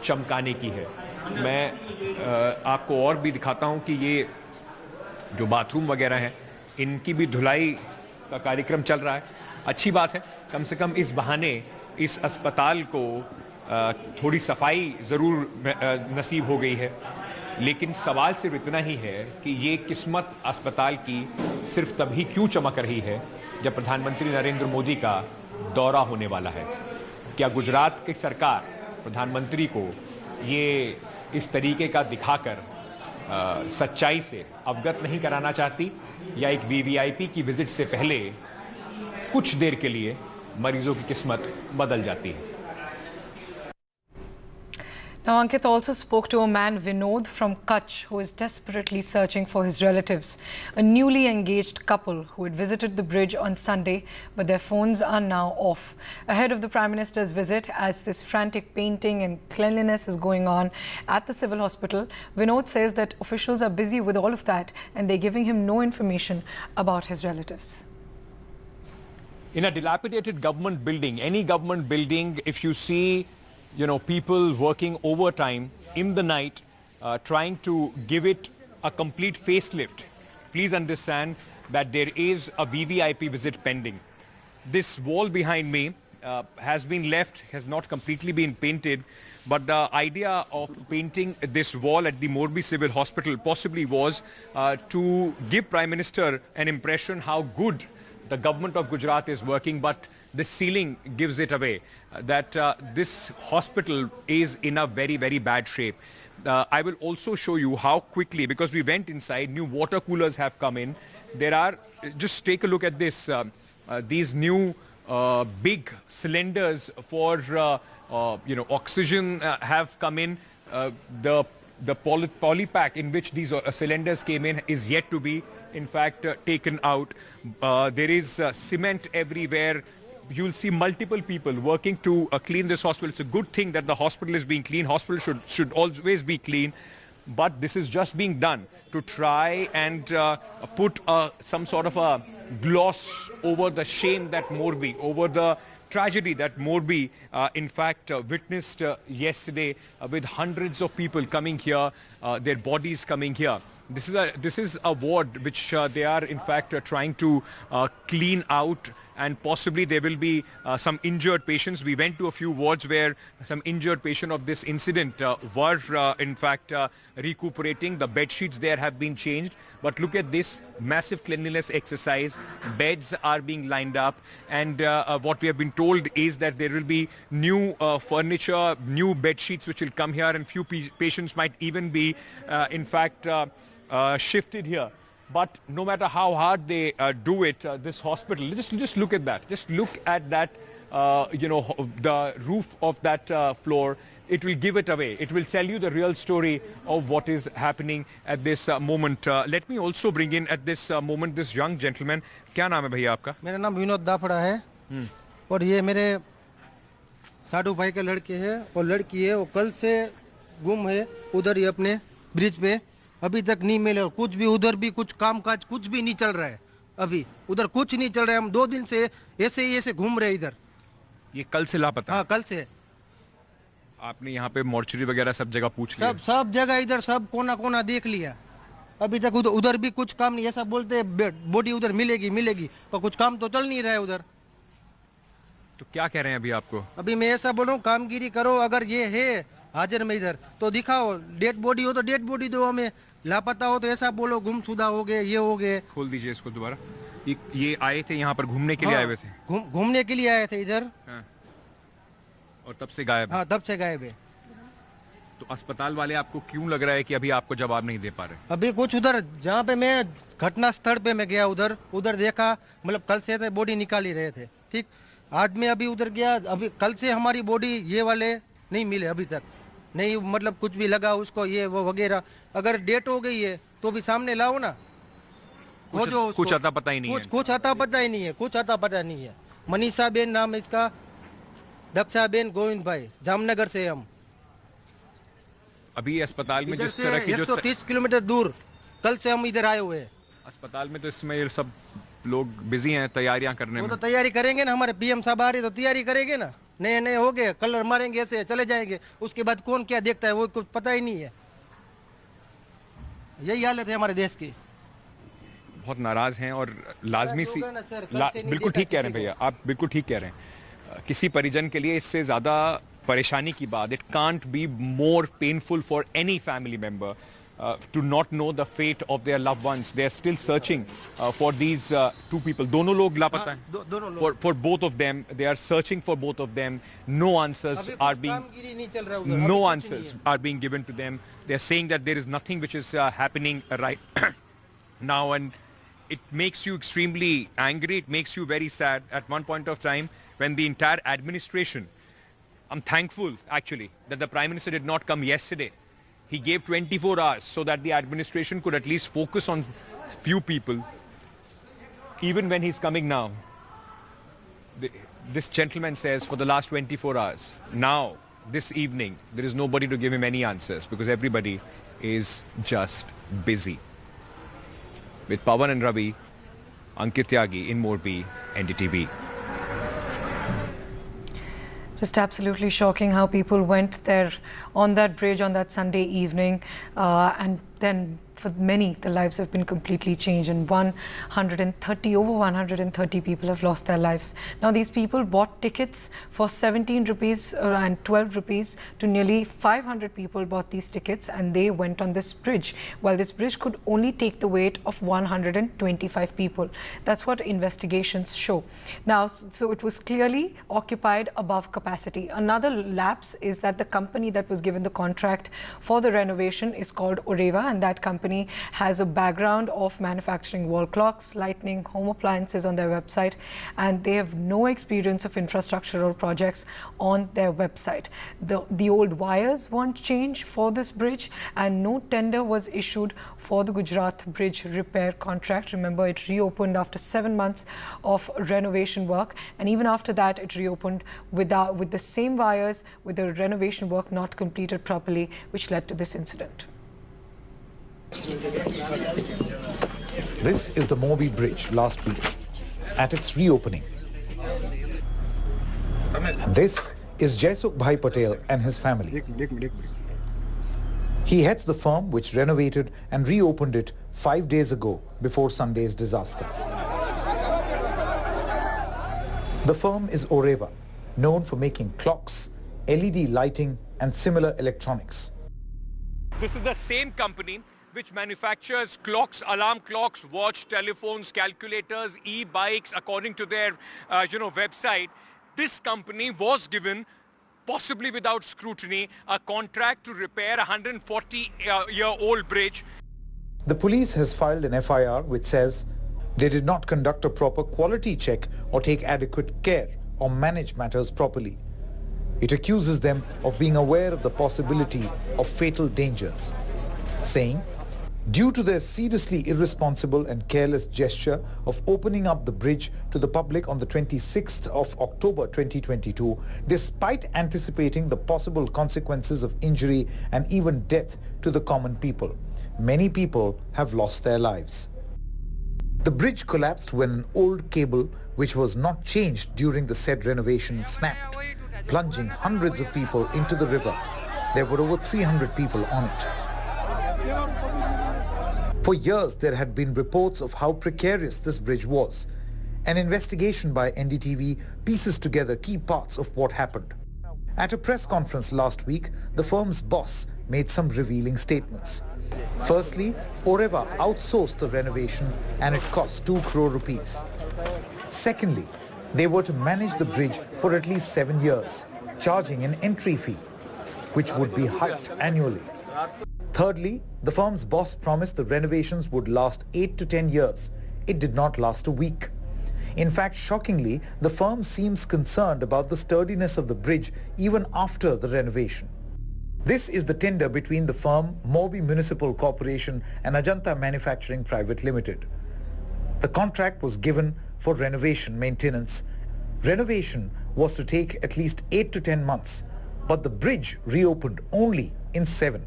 चमकाने की है। मैं आपको और भी दिखाता हूं कि ये जो बाथरूम वगैरह हैं इनकी भी धुलाई का कार्यक्रम चल रहा है। अच्छी बात है, कम से कम इस बहाने इस अस्पताल को थोड़ी सफाई ज़रूर नसीब हो गई है। लेकिन सवाल सिर्फ इतना ही है कि ये किस्मत अस्पताल की सिर्फ तभी क्यों चमक रही है जब प्रधानमंत्री नरेंद्र मोदी का दौरा होने वाला है। क्या गुजरात की सरकार प्रधानमंत्री को ये इस तरीके का दिखाकर सच्चाई से अवगत नहीं कराना चाहती, या एक वीवीआईपी की विजिट से पहले कुछ देर के लिए मरीजों की किस्मत बदल जाती है? Now, Ankit also spoke to a man, Vinod, from Kutch, who is desperately searching for his relatives. A newly engaged couple who had visited the bridge on Sunday, but their phones are now off. Ahead of the Prime Minister's visit, as this frantic painting and cleanliness is going on at the civil hospital, Vinod says that officials are busy with all of that and they're giving him no information about his relatives. In a dilapidated government building, any government building, if you see people working overtime in the night, trying to give it a complete facelift, please understand that there is a VVIP visit pending. This wall behind me has been left, has not completely been painted, but the idea of painting this wall at the Morbi Civil Hospital possibly was to give Prime Minister an impression how good the government of Gujarat is working, but the ceiling gives it away, that this hospital is in a very, very bad shape. I will also show you how quickly, because we went inside, new water coolers have come in. There are, just take a look at this, these new big cylinders for oxygen have come in. The polypack in which these cylinders came in is yet to be in fact taken out. There is cement everywhere. You'll see multiple people working to clean this hospital. It's a good thing that the hospital is being clean. Hospital should always be clean. But this is just being done to try and put some sort of a gloss over the shame that Morbi, over the tragedy that Morbi in fact witnessed yesterday, with hundreds of people coming here, their bodies coming here. This is a ward which they are in fact trying to clean out, and possibly there will be some injured patients. We went to a few wards where some injured patient of this incident were in fact recuperating. The bed sheets there have been changed. But look at this massive cleanliness exercise. Beds are being lined up, and what we have been told is that there will be new furniture, new bed sheets which will come here, and few patients might even be in fact shifted here. But no matter how hard they do it, this hospital, just look at that. Just look at that, the roof of that floor. It will give it away. It will tell you the real story of what is happening at this moment. Let me also bring in at this moment this young gentleman. क्या नाम है भैया आपका? मेरा नाम विनोद दाफड़ा है और ये मेरे साडू भाई के लड़के हैं और लड़की है। वो कल से गुम है उधर ही अपने ब्रिज पे, अभी तक नहीं मिले। और कुछ भी उधर भी कुछ काम काज कुछ भी नहीं चल रहा है। अभी उधर कुछ नहीं चल रहा है। हम 2 दिन से ऐसे घूम रहे इधर। ये कल से लापता हाँ, कल से। आपने यहाँ पे मॉर्चरी वगैरह सब जगह पूछ लिया? सब जगह इधर सब कोना देख लिया। अभी तक उधर भी कुछ काम नहीं। ऐसा बोलते हैं बॉडी उधर मिलेगी पर कुछ काम तो चल नहीं रहा है उधर। तो क्या कह रहे हैं अभी आपको? अभी मैं ऐसा बोल रहा हूँ, कामगिरी करो। अगर ये है हाजिर में इधर तो दिखाओ। डेड बॉडी हो तो डेड बॉडी दो हमें। लापता हो तो ऐसा बोलो गुमशुदा हो गए, ये हो गए। खोल दीजिए इसको दोबारा। ये आए थे यहाँ पर घूमने के लिए आए हुए थे? घूमने के लिए आए थे इधर। हाँ। और तब से गायब? हाँ, तब से गायब है। तो अस्पताल वाले आपको क्यों लग रहा है कि अभी आपको जवाब नहीं दे पा रहे? अभी कुछ उधर जहाँ पे मैं घटना स्थल पे मैं गया उधर देखा, मतलब कल से बॉडी निकाल ही रहे थे। ठीक, आज मैं अभी उधर गया। अभी कल से हमारी बॉडी ये वाले नहीं मिले अभी तक नहीं, मतलब कुछ भी लगा उसको ये वो वगैरह। अगर डेट हो गई है तो भी सामने लाओ ना। कुछ आता पता ही नहीं है। कुछ आता पता नहीं है। मनीषा बेन नाम है इसका, दक्षा बेन गोविंद भाई, जामनगर से हम। अभी अस्पताल में जिस तरह की 130 किलोमीटर दूर कल से हम इधर आए हुए हैं। अस्पताल में तो इसमें सब लोग बिजी हैं तैयारियां करने में। तो तैयारी करेंगे ना, हमारे पीएम साहब आ रहे तो तैयारी करेंगे ना। नए हो गए, कलर मारेंगे, ऐसे चले जाएंगे। उसके बाद कौन क्या देखता है वो कुछ पता ही नहीं है। यही हालत है हमारे देश की। बहुत नाराज हैं और लाजमी सी बिल्कुल ठीक कह रहे हैं भैया, आप बिल्कुल ठीक कह रहे हैं। किसी परिजन के लिए इससे ज़्यादा परेशानी की बात, it can't be more painful for any family member to not know the fate of their loved ones. They are still searching for these two people. दोनों लोग लापता हैं। For both of them, they are searching for both of them. No answers are being given to them. They are saying that there is nothing which is happening right now, and it makes you extremely angry. It makes you very sad at one point of time when the entire administration, I'm thankful actually that the Prime Minister did not come yesterday. He gave 24 hours so that the administration could at least focus on few people. Even when he's coming now, this gentleman says for the last 24 hours, now, this evening, there is nobody to give him any answers because everybody is just busy. With Pawan and Ravi, Ankit Tyagi in Morbi, NDTV. Just absolutely shocking how people went there on that bridge on that Sunday evening, and then for many, the lives have been completely changed, and over 130 people have lost their lives. Now, these people bought tickets for 17 rupees and 12 rupees to nearly 500 people bought these tickets, and they went on this bridge. While this bridge could only take the weight of 125 people. That's what investigations show. Now, so it was clearly occupied above capacity. Another lapse is that the company that was given the contract for the renovation is called Oreva, and that company has a background of manufacturing wall clocks, lighting, home appliances on their website, and they have no experience of infrastructural projects on their website. The old wires weren't changed for this bridge, and no tender was issued for the Gujarat bridge repair contract. Remember, it reopened after 7 months of renovation work, and even after that it reopened with the same wires, with the renovation work not completed properly, which led to this incident. This is the Morbi Bridge last week at its reopening. This is Jaisukh Bhai Patel and his family. He heads the firm which renovated and reopened it 5 days ago before Sunday's disaster. The firm is Oreva, known for making clocks, LED lighting and similar electronics. This is the same company which manufactures clocks, alarm clocks, watch, telephones, calculators, e-bikes, according to their website. This company was given, possibly without scrutiny, a contract to repair a 140-year-old bridge. The police has filed an FIR which says they did not conduct a proper quality check or take adequate care or manage matters properly. It accuses them of being aware of the possibility of fatal dangers, saying, due to their seriously irresponsible and careless gesture of opening up the bridge to the public on the 26th of October 2022, despite anticipating the possible consequences of injury and even death to the common people, many people have lost their lives. The bridge collapsed when an old cable, which was not changed during the said renovation, snapped, plunging hundreds of people into the river. There were over 300 people on it. For years, there had been reports of how precarious this bridge was. An investigation by NDTV pieces together key parts of what happened. At a press conference last week, the firm's boss made some revealing statements. Firstly, Oreva outsourced the renovation and it cost 2 crore rupees. Secondly, they were to manage the bridge for at least 7 years, charging an entry fee, which would be hiked annually. Thirdly, the firm's boss promised the renovations would last 8 to 10 years. It did not last a week. In fact, shockingly, the firm seems concerned about the sturdiness of the bridge even after the renovation. This is the tender between the firm, Morbi Municipal Corporation and Ajanta Manufacturing Private Limited. The contract was given for renovation maintenance. Renovation was to take at least 8 to 10 months, but the bridge reopened only in 7.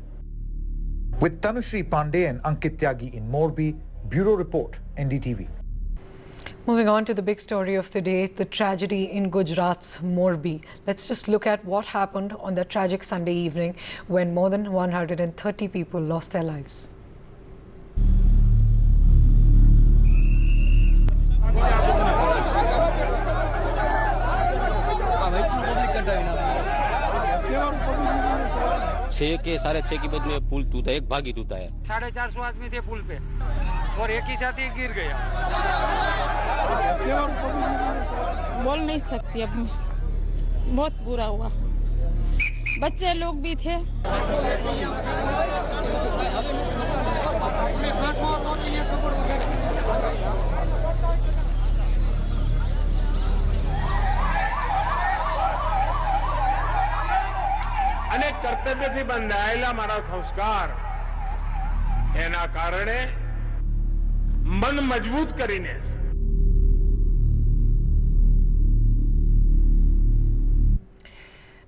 With Tanushri Pandey and Ankit Tyagi in Morbi, Bureau Report, NDTV. Moving on to the big story of the day, the tragedy in Gujarat's Morbi. Let's just look at what happened on that tragic Sunday evening when more than 130 people lost their lives. छः के 6:30 की बज में पुल टूटा, एक भागी टूटा है। 450 आदमी थे पुल पे और एक ही साथी गिर गया। बोल नहीं सकती अब मैं, बहुत बुरा हुआ, बच्चे लोग भी थे। અને કર્તવ્યથી બંધાયેલા મારા સંસ્કાર એના કારણે મન મજબૂત કરીને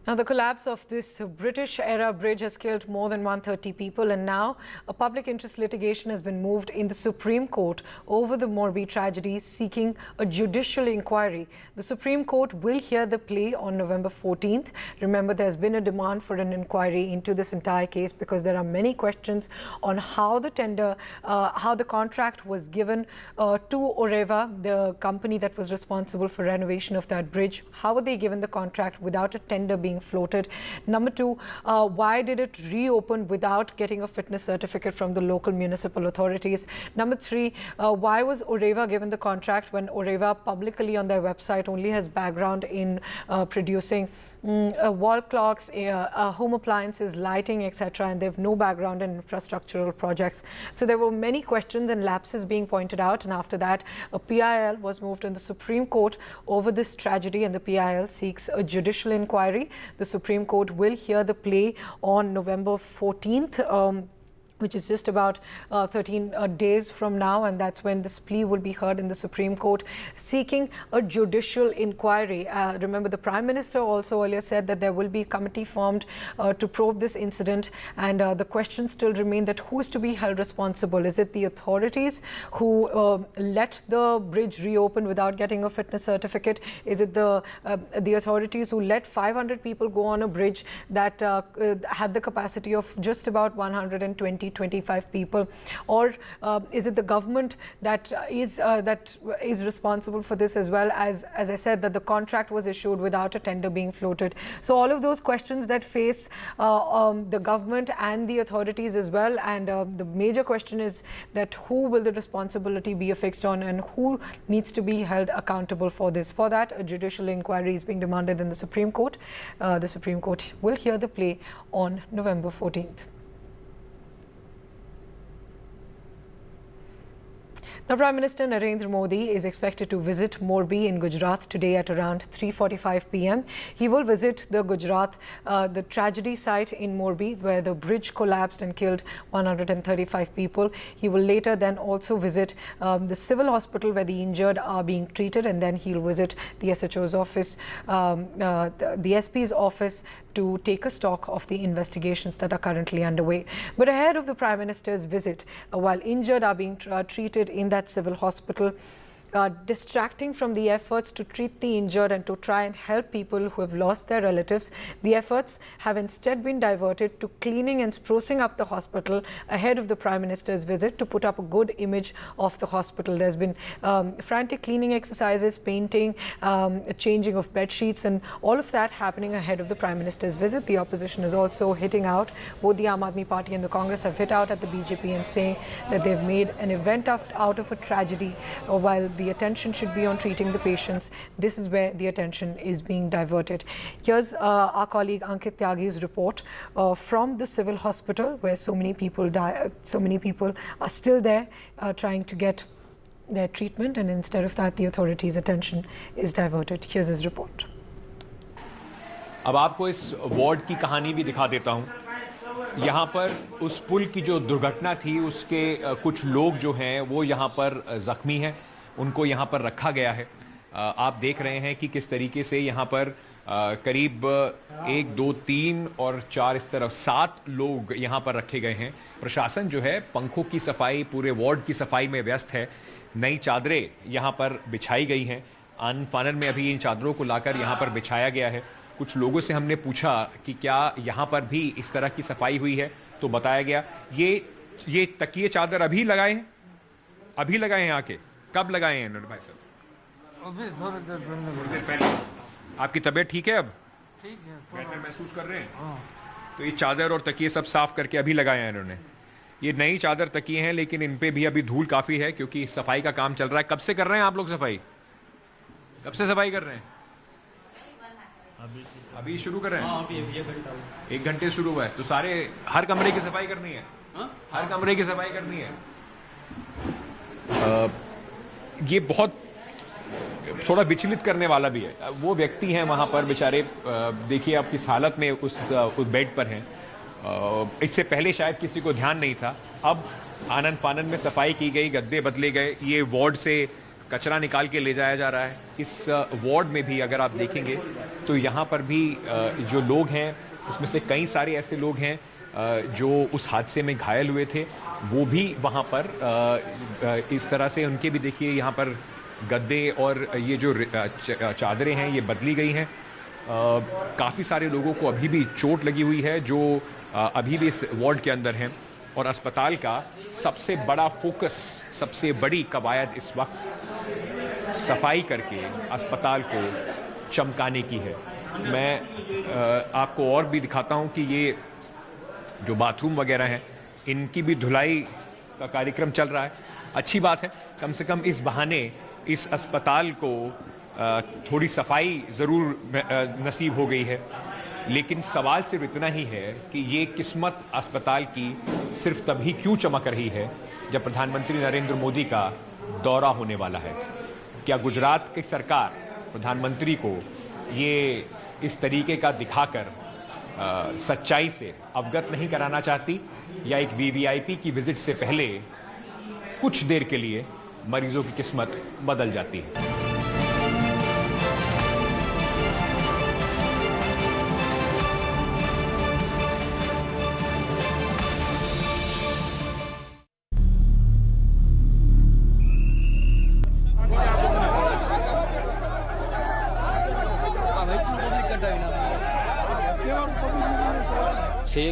Now, the collapse of this British-era bridge has killed more than 130 people, and now a public interest litigation has been moved in the Supreme Court over the Morbi tragedy, seeking a judicial inquiry. The Supreme Court will hear the plea on November 14th. Remember, there's been a demand for an inquiry into this entire case because there are many questions on how the tender, how the contract was given to Oreva, the company that was responsible for renovation of that bridge. How were they given the contract without a tender being floated? Number two, why did it reopen without getting a fitness certificate from the local municipal authorities? Number three, why was Oreva given the contract when Oreva publicly on their website only has background in producing wall clocks, home appliances, lighting, etc., and they have no background in infrastructural projects. So there were many questions and lapses being pointed out, and after that a PIL was moved in the Supreme Court over this tragedy, and the PIL seeks a judicial inquiry. The Supreme Court will hear the plea on November 14th. Which is just about 13 days from now, and that's when this plea will be heard in the Supreme Court, seeking a judicial inquiry. Remember, the Prime Minister also earlier said that there will be a committee formed to probe this incident, and the question still remains that who is to be held responsible? Is it the authorities who let the bridge reopen without getting a fitness certificate? Is it the authorities who let 500 people go on a bridge that had the capacity of just about 125 people, or is it the government that is responsible for this, as well as I said, that the contract was issued without a tender being floated? So all of those questions that face the government and the authorities as well, and the major question is that who will the responsibility be affixed on, and who needs to be held accountable for this? For that, a judicial inquiry is being demanded in the Supreme Court. The Supreme Court will hear the plea on November 14th. Now, Prime Minister Narendra Modi is expected to visit Morbi in Gujarat today at around 3:45 p.m. He will visit the the tragedy site in Morbi where the bridge collapsed and killed 135 people. He will later then also visit the civil hospital where the injured are being treated, and then he'll visit the SHO's office, the SP's office, to take a stock of the investigations that are currently underway. But ahead of the Prime Minister's visit, while injured are being treated in that civil hospital, distracting from the efforts to treat the injured and to try and help people who have lost their relatives. The efforts have instead been diverted to cleaning and sprucing up the hospital ahead of the Prime Minister's visit to put up a good image of the hospital. There's been frantic cleaning exercises, painting, changing of bed sheets, and all of that happening ahead of the Prime Minister's visit. The opposition is also hitting out. Both the Aam Aadmi Party and the Congress have hit out at the BJP and saying that they've made an event out of a tragedy, while the attention should be on treating the patients. This is where the attention is being diverted. Here's our colleague Ankit Tyagi's report from the civil hospital, where so many people are still there trying to get their treatment, and instead of that the authorities' attention is diverted. Here's his report. अब आपको इस ward की कहानी भी दिखा देता हूं। यहाँ पर उस पुल की जो दुर्घटना थी उसके कुछ लोग जो हैं वो यहाँ पर जख्मी हैं, उनको यहाँ पर रखा गया है। आप देख रहे हैं कि किस तरीके से यहाँ पर करीब 1, 2, 3 और 4 इस तरफ 7 लोग यहाँ पर रखे गए हैं। प्रशासन जो है पंखों की सफाई, पूरे वार्ड की सफाई में व्यस्त है। नई चादरें यहाँ पर बिछाई गई हैं। आनन फानन में अभी इन चादरों को लाकर यहाँ पर बिछाया गया है। कुछ लोगों से हमने पूछा कि क्या यहाँ पर भी इस तरह की सफाई हुई है, तो बताया गया ये तकिए चादर अभी लगाए हैं आके। कब लगाए हैं इन्होंने भाई साहब? अभी थोड़ी देर पहले। आपकी तबीयत ठीक है अब? ठीक है, बेहतर महसूस कर रहे हैं? तो ये चादर और तकिए सब साफ करके अभी लगाए हैं इन्होंने। ये नई चादर तकिए हैं, लेकिन इन पे भी अभी धूल काफ़ी है क्योंकि सफाई का काम चल रहा है। कब से कर रहे हैं आप लोग सफाई? कब से सफाई कर रहे हैं? अभी शुरू कर रहे हैं? 1 घंटे शुरू हुआ है। तो सारे हर कमरे की सफाई करनी है? हर कमरे की सफाई करनी है। ये बहुत थोड़ा विचलित करने वाला भी है। वो व्यक्ति हैं वहाँ पर बेचारे, देखिए आप किस हालत में उस बेड पर हैं। इससे पहले शायद किसी को ध्यान नहीं था। अब आनन फानन में सफाई की गई, गद्दे बदले गए, ये वार्ड से कचरा निकाल के ले जाया जा रहा है। इस वार्ड में भी अगर आप देखेंगे तो यहाँ पर भी जो लोग हैं उसमें से कई सारे ऐसे लोग हैं जो उस हादसे में घायल हुए थे, वो भी वहाँ पर इस तरह से उनके भी देखिए यहाँ पर गद्दे और ये जो चादरें हैं ये बदली गई हैं। काफ़ी सारे लोगों को अभी भी चोट लगी हुई है जो अभी भी इस वार्ड के अंदर हैं। और अस्पताल का सबसे बड़ा फोकस, सबसे बड़ी कवायद इस वक्त सफाई करके अस्पताल को चमकाने की है। मैं आपको और भी दिखाता हूँ कि ये जो बाथरूम वगैरह हैं इनकी भी धुलाई का कार्यक्रम चल रहा है। अच्छी बात है, कम से कम इस बहाने इस अस्पताल को थोड़ी सफाई ज़रूर नसीब हो गई है। लेकिन सवाल सिर्फ इतना ही है कि ये किस्मत अस्पताल की सिर्फ तभी क्यों चमक रही है जब प्रधानमंत्री नरेंद्र मोदी का दौरा होने वाला है। क्या गुजरात की सरकार प्रधानमंत्री को ये इस तरीके का दिखाकर सच्चाई से अवगत नहीं कराना चाहती, या एक वीवीआईपी की विजिट से पहले कुछ देर के लिए मरीजों की किस्मत बदल जाती है?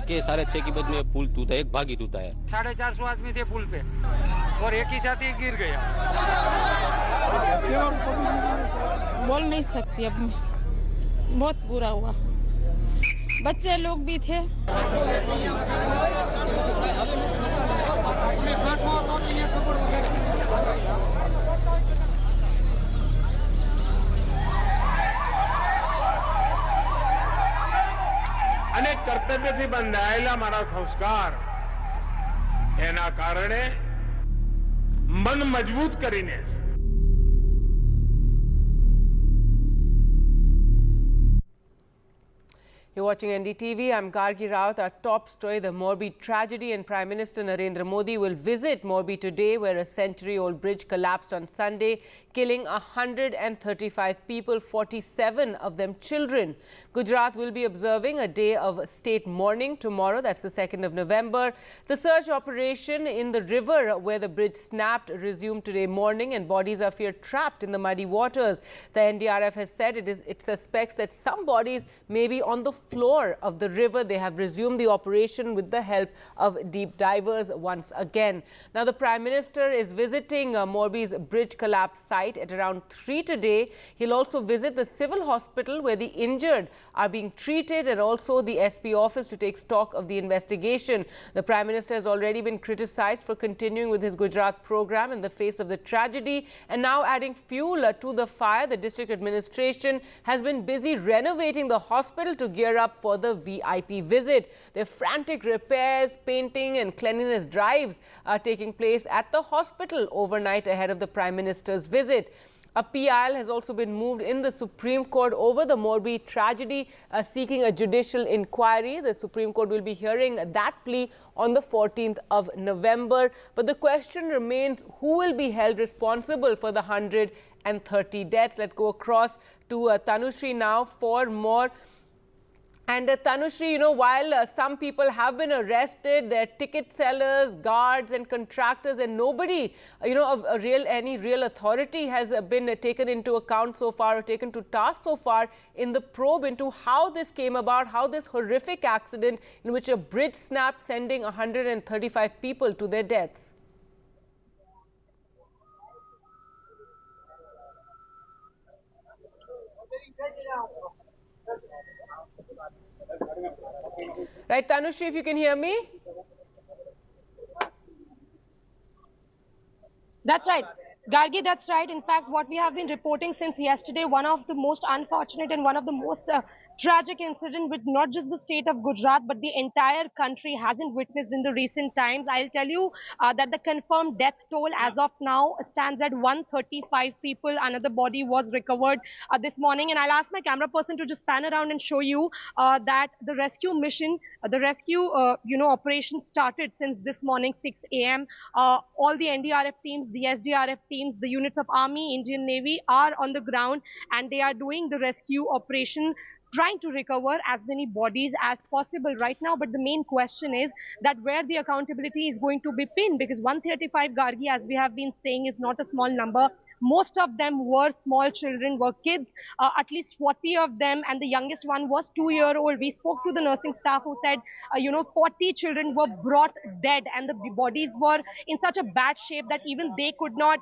के 6:30 की बज में पुल टूटा, एक भाग ही टूटा है। 450 आदमी थे पुल पे और एक ही साथी गिर गया। बोल नहीं सकती अब मैं, बहुत बुरा हुआ। बच्चे लोग भी थे। અને કર્તવ્યથી બંધાયેલા મારા સંસ્કાર એના કારણે મન મજબૂત કરીને You're watching NDTV. I'm Gargi Rawat. Our top story, the Morbi tragedy, and Prime Minister Narendra Modi will visit Morbi today, where a century-old bridge collapsed on Sunday, killing 135 people, 47 of them children. Gujarat will be observing a day of state mourning tomorrow. That's the 2nd of November. The search operation in the river where the bridge snapped resumed today morning, and bodies are feared trapped in the muddy waters. The NDRF has said it suspects that some bodies may be on the floor of the river. They have resumed the operation with the help of deep divers once again. Now, the Prime Minister is visiting Morbi's bridge collapse site at around 3 today. He'll also visit the civil hospital where the injured are being treated, and also the SP office to take stock of the investigation. The Prime Minister has already been criticized for continuing with his Gujarat program in the face of the tragedy, and now adding fuel to the fire. The district administration has been busy renovating the hospital to gear up for the VIP visit. There are frantic repairs, painting and cleanliness drives are taking place at the hospital overnight ahead of the Prime Minister's visit. A PIL has also been moved in the Supreme Court over the Morbi tragedy, seeking a judicial inquiry. The Supreme Court will be hearing that plea on the 14th of November. But the question remains, who will be held responsible for the 130 deaths? Let's go across to Tanushree now for more. And Tanushree, while some people have been arrested, there are ticket sellers, guards and contractors, and nobody, of any real authority has been taken into account so far, or taken to task so far in the probe into how this came about, how this horrific accident in which a bridge snapped, sending 135 people to their deaths. Right, Tanushree, if you can hear me? That's right. Gargi, that's right. In fact, what we have been reporting since yesterday, one of the most unfortunate and one of the most tragic incident with not just the state of Gujarat, but the entire country hasn't witnessed in the recent times. I'll tell you that the confirmed death toll as of now stands at 135 people. Another body was recovered this morning. And I'll ask my camera person to just pan around and show you that the rescue mission, the rescue, operation started since this morning, 6 a.m. All the NDRF teams, the SDRF teams, the units of Army, Indian Navy are on the ground, and they are doing the rescue operation, trying to recover as many bodies as possible right now. But the main question is that where the accountability is going to be pinned, because 135 Gargi, as we have been saying, is not a small number. Most of them were small children, were kids, at least 40 of them, and the youngest one was 2-year-old. We spoke to the nursing staff who said, 40 children were brought dead, and the bodies were in such a bad shape that even they could not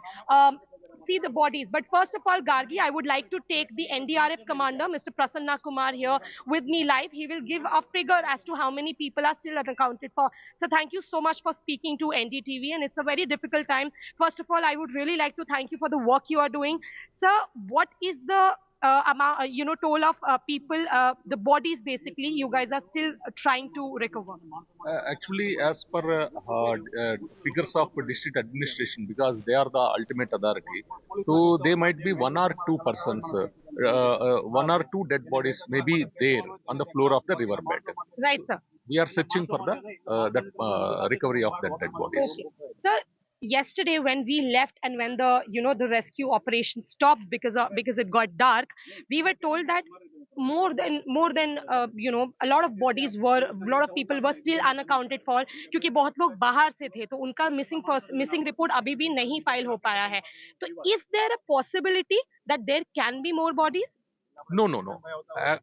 see the bodies. But first of all, Gargi, I would like to take the NDRF commander, Mr. Prasanna Kumar, here with me live. He will give a figure as to how many people are still unaccounted for. So thank you so much for speaking to NDTV, and it's a very difficult time. First of all, I would really like to thank you for the work you are doing. Sir, what is the toll of people, the bodies basically, you guys are still trying to recover? Actually, as per figures of district administration, because they are the ultimate authority, so they might be 1 or 2 persons, 1 or 2 dead bodies may be there on the floor of the riverbed. Right, sir. We are searching for the recovery of that dead bodies. Okay. Sir, yesterday when we left and when the rescue operation stopped because it got dark, we were told that more than a lot of people were still unaccounted for, क्योंकि बहुत लोग बाहर से थे, तो उनका missing report अभी भी नहीं file हो पाया है. तो is there a possibility that there can be more bodies? No.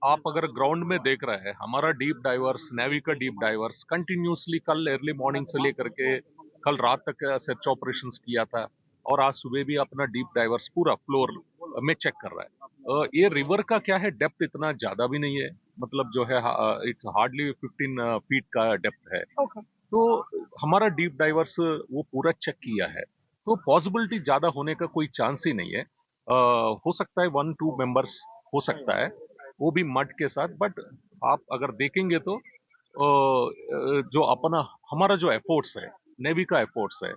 आप अगर ग्राउंड में देख रहे हैं, हमारा डीप डाइवर्स, नेवी का डीप डाइवर्स कंटिन्यूसली कल अर्ली मॉर्निंग से लेकर के कल रात तक सर्च ऑपरेशंस किया था, और आज सुबह भी अपना डीप डाइवर्स पूरा फ्लोर में चेक कर रहा है. ये रिवर का क्या है, डेप्थ इतना ज्यादा भी नहीं है, मतलब जो है इट्स हार्डली 15 फीट का डेप्थ है. तो हमारा डीप डाइवर्स वो पूरा चेक किया है, तो पॉसिबिलिटी ज्यादा होने का कोई चांस ही नहीं है. हो सकता है 1-2 मेंबर्स हो सकता है, वो भी मड के साथ. बट आप अगर देखेंगे तो जो हमारा जो एफर्ट्स है, नेवी का एफर्ट्स है,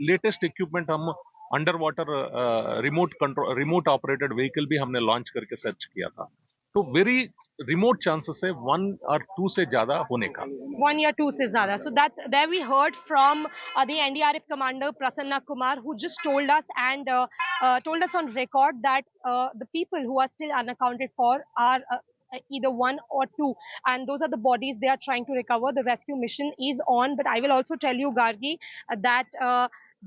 लेटेस्ट इक्विपमेंट हम under water remote operated vehicle भी हमने लॉन्च करके सर्च किया था. तो वेरी रिमोट चांसेस है 1 और 2 से ज्यादा होने का। 1 या 2 से ज़्यादा. So that's there we heard from the NDRF commander Prasanna Kumar, who just told us and told us on record that the people who are still unaccounted for are either 1 or 2, and those are the bodies they are trying to recover. The rescue mission is on, but I will also tell you, Gargi, that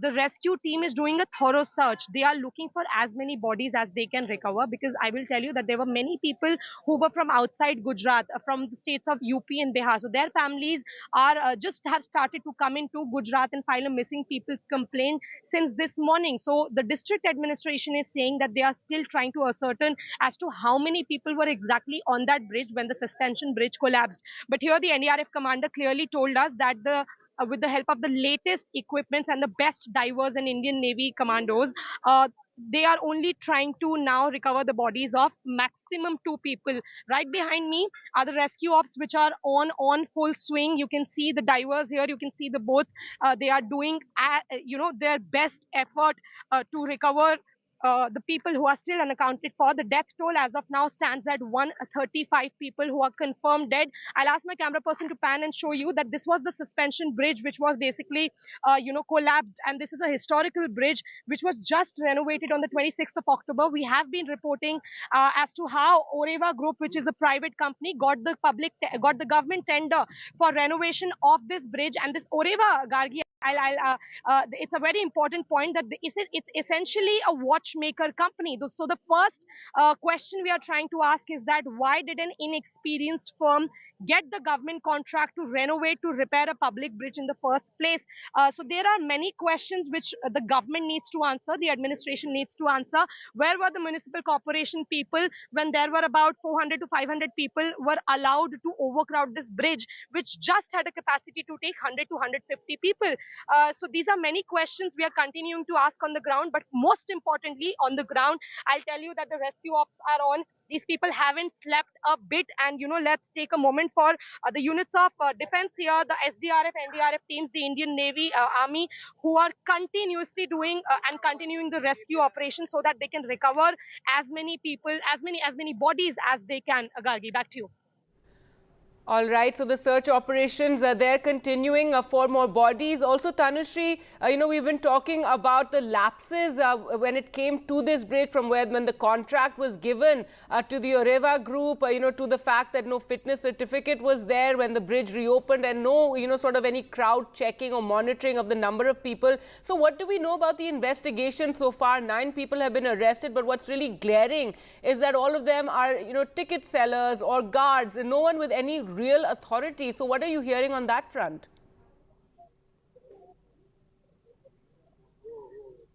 the rescue team is doing a thorough search. They are looking for as many bodies as they can recover, because I will tell you that there were many people who were from outside Gujarat, from the states of UP and Bihar. So their families are just have started to come into Gujarat and file a missing people complaint since this morning. So the district administration is saying that they are still trying to ascertain as to how many people were exactly on that bridge when the suspension bridge collapsed. But here the NDRF commander clearly told us that with the help of the latest equipments and the best divers and Indian Navy commandos, they are only trying to now recover the bodies of maximum 2 people. Right behind me are the rescue ops, which are on full swing. You can see the divers here. You can see the boats. They are doing, their best effort to recover the people who are still unaccounted for. The death toll as of now stands at 135 people who are confirmed dead. I'll ask my camera person to pan and show you that this was the suspension bridge, which was basically, collapsed. And this is a historical bridge, which was just renovated on the 26th of October. We have been reporting as to how Oreva Group, which is a private company, got the government tender for renovation of this bridge. And this Oreva, Gargi, it's a very important point that it's essentially a watchmaker company. So the first question we are trying to ask is that why did an inexperienced firm get the government contract to renovate, to repair a public bridge in the first place? So there are many questions which the government needs to answer, the administration needs to answer. Where were the municipal corporation people when there were about 400 to 500 people were allowed to overcrowd this bridge, which just had a capacity to take 100 to 150 people? So these are many questions we are continuing to ask on the ground, but most importantly on the ground, I'll tell you that the rescue ops are on. These people haven't slept a bit, and let's take a moment for the units of defense here, the SDRF, NDRF teams, the Indian Navy, Army, who are continuously doing and continuing the rescue operation so that they can recover as many people, as many bodies as they can. Gargi, back to you. All right, so the search operations are there continuing for more bodies. Also, Tanushree, we've been talking about the lapses when it came to this bridge from when the contract was given to the Oreva Group, to the fact that no fitness certificate was there when the bridge reopened, and no, sort of any crowd checking or monitoring of the number of people. So what do we know about the investigation so far? 9 people have been arrested, but what's really glaring is that all of them are, ticket sellers or guards, and no one with any real authority. So what are you hearing on that front?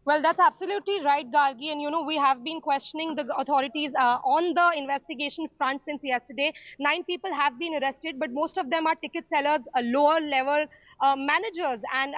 Well, that's absolutely right, Gargi. And, we have been questioning the authorities on the investigation front since yesterday. 9 people have been arrested, but most of them are ticket sellers, lower level managers and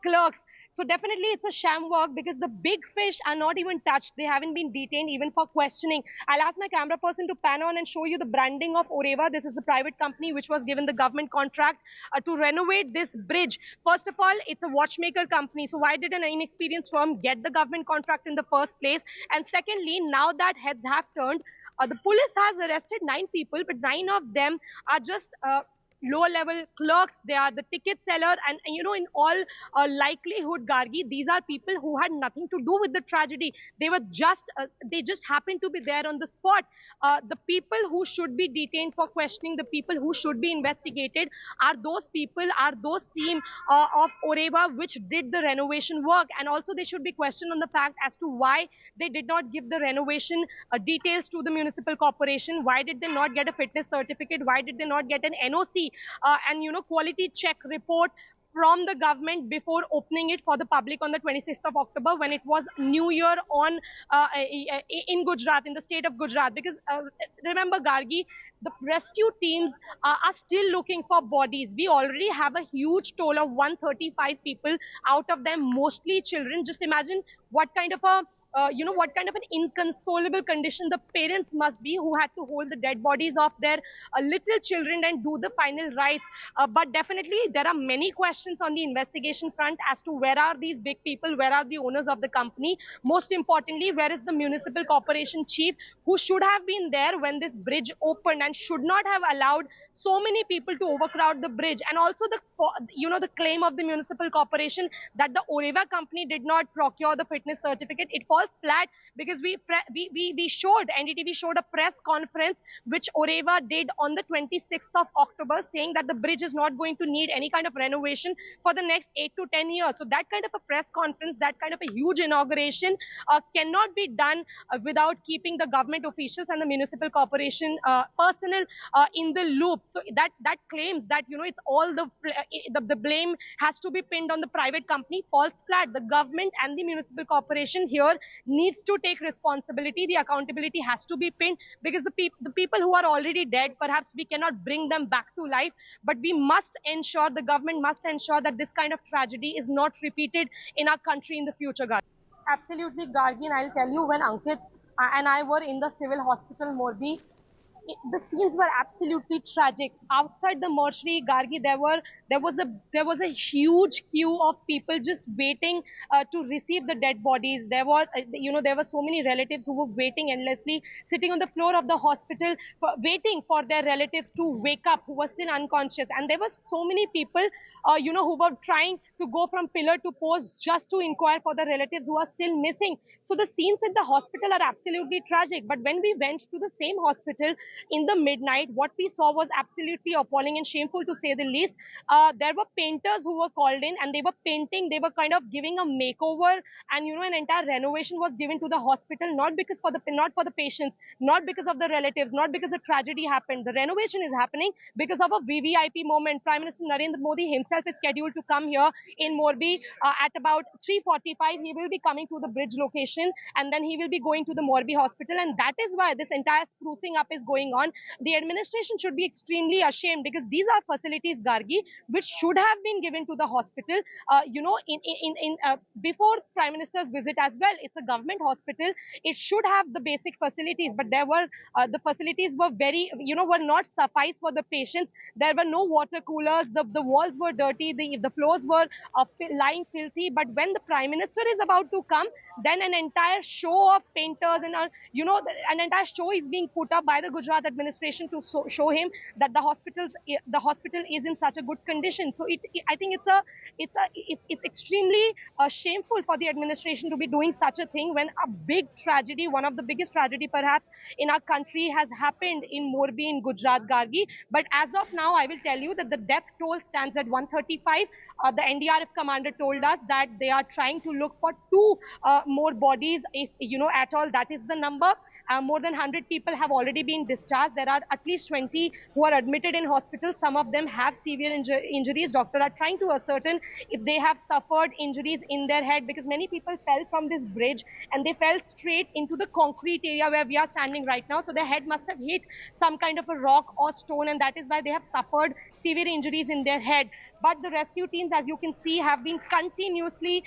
clerks. So definitely it's a sham work, because the big fish are not even touched. They haven't been detained even for questioning. I'll ask my camera person to pan on and show you the branding of Oreva. This is the private company which was given the government contract to renovate this bridge. First of all, it's a watchmaker company. So why did an inexperienced firm get the government contract in the first place? And secondly, now that heads have turned, the police has arrested 9 people, but 9 of them are just lower level clerks. They are the ticket seller, and in all likelihood, Gargi, these are people who had nothing to do with the tragedy. They were just they just happened to be there on the spot. The people who should be detained for questioning, the people who should be investigated, are those people, are those team of Oreva which did the renovation work. And also they should be questioned on the fact as to why they did not give the renovation details to the municipal corporation. Why did they not get a fitness certificate? Why did they not get an NOC and quality check report from the government before opening it for the public on the 26th of October, when it was New Year on in Gujarat, in the state of Gujarat? Because remember, Gargi, the rescue teams are still looking for bodies. We already have a huge toll of 135 people, out of them mostly children. Just imagine what kind of a what kind of an inconsolable condition the parents must be who had to hold the dead bodies of their little children and do the final rites. But definitely there are many questions on the investigation front as to where are these big people, where are the owners of the company, most importantly, where is the municipal corporation chief who should have been there when this bridge opened and should not have allowed so many people to overcrowd the bridge. And also the claim of the municipal corporation that the Oreva company did not procure the fitness certificate, it falls flat because NDTV showed a press conference which Oreva did on the 26th of October saying that the bridge is not going to need any kind of renovation for the next 8 to 10 years. So that kind of a press conference, that kind of a huge inauguration cannot be done without keeping the government officials and the municipal corporation personnel in the loop. So that claims that it's all the blame has to be pinned on the private company falls flat. The government and the municipal corporation here needs to take responsibility. The accountability has to be pinned because the people who are already dead, perhaps we cannot bring them back to life, but we must ensure, the government must ensure that this kind of tragedy is not repeated in our country in the future, Gargi. Absolutely, Gargi, and I'll tell you, when Ankit and I were in the civil hospital Morbi, the scenes were absolutely tragic. Outside the mortuary, Gargi, there was a huge queue of people just waiting to receive the dead bodies. There were so many relatives who were waiting endlessly, sitting on the floor of the hospital, waiting for their relatives to wake up, who were still unconscious. And there were so many people, who were trying to go from pillar to post just to inquire for the relatives who are still missing. So the scenes at the hospital are absolutely tragic. But when we went to the same hospital in the midnight, what we saw was absolutely appalling and shameful, to say the least. There were painters who were called in and they were painting, they were kind of giving a makeover, and an entire renovation was given to the hospital, not for the patients, not because of the relatives, not because a tragedy happened. The renovation is happening because of a VVIP moment. Prime Minister Narendra Modi himself is scheduled to come here in Morbi at about 3:45. He will be coming to the bridge location and then he will be going to the Morbi hospital, and that is why this entire sprucing up is going on. The administration should be extremely ashamed because these are facilities, Gargi, which should have been given to the hospital, before Prime Minister's visit as well. It's a government hospital. It should have the basic facilities, but the facilities were were not suffice for the patients. There were no water coolers. The walls were dirty. The floors were lying filthy. But when the Prime Minister is about to come, then an entire show of painters and an entire show is being put up by the Gujarat administration to show him that the hospital is in such a good condition. So I think it's extremely shameful for the administration to be doing such a thing when a big tragedy, one of the biggest tragedy perhaps in our country, has happened in Morbi in Gujarat, Gargi. But as of now, I will tell you that the death toll stands at 135. The NDRF commander told us that they are trying to look for 2 more bodies, if at all that is the number. More than 100 people have already been discharged. There are at least 20 who are admitted in hospital. Some of them have severe injuries. Doctors are trying to ascertain if they have suffered injuries in their head, because many people fell from this bridge and they fell straight into the concrete area where we are standing right now. So their head must have hit some kind of a rock or stone, and that is why they have suffered severe injuries in their head. But the rescue teams, as you can see, have been continuously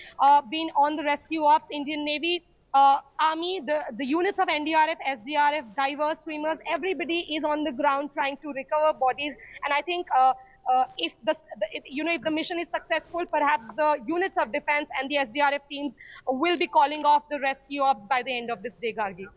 been on the rescue ops. Indian Navy, Army, the units of NDRF, SDRF, divers, swimmers, everybody is on the ground trying to recover bodies. And I think if the mission is successful, perhaps the units of defense and the SDRF teams will be calling off the rescue ops by the end of this day, Gargi.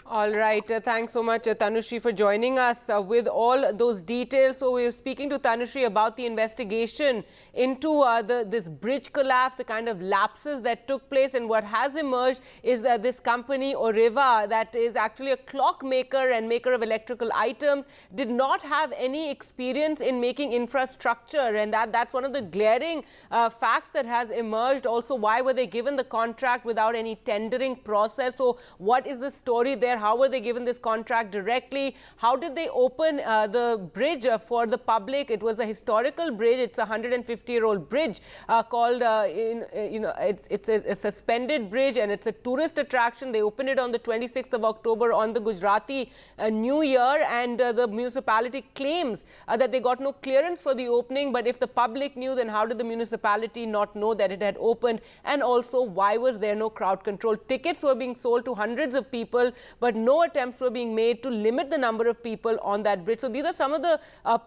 All right. Thanks so much, Tanushree, for joining us with all those details. So we're speaking to Tanushree about the investigation into this bridge collapse, the kind of lapses that took place. And what has emerged is that this company, Oreva, that is actually a clock maker and maker of electrical items, did not have any experience in making infrastructure. And that's one of the glaring facts that has emerged. Also, why were they given the contract without any tendering process? So what is the story there? How were they given this contract directly? How did they open the bridge for the public? It was a historical bridge. It's a 150-year-old bridge called, it's a suspended bridge, and it's a tourist attraction. They opened it on the 26th of October on the Gujarati New Year, and the municipality claims that they got no clearance for the opening. But if the public knew, then how did the municipality not know that it had opened? And also, why was there no crowd control? Tickets were being sold to hundreds of people, but no attempts were being made to limit the number of people on that bridge. So these are some of the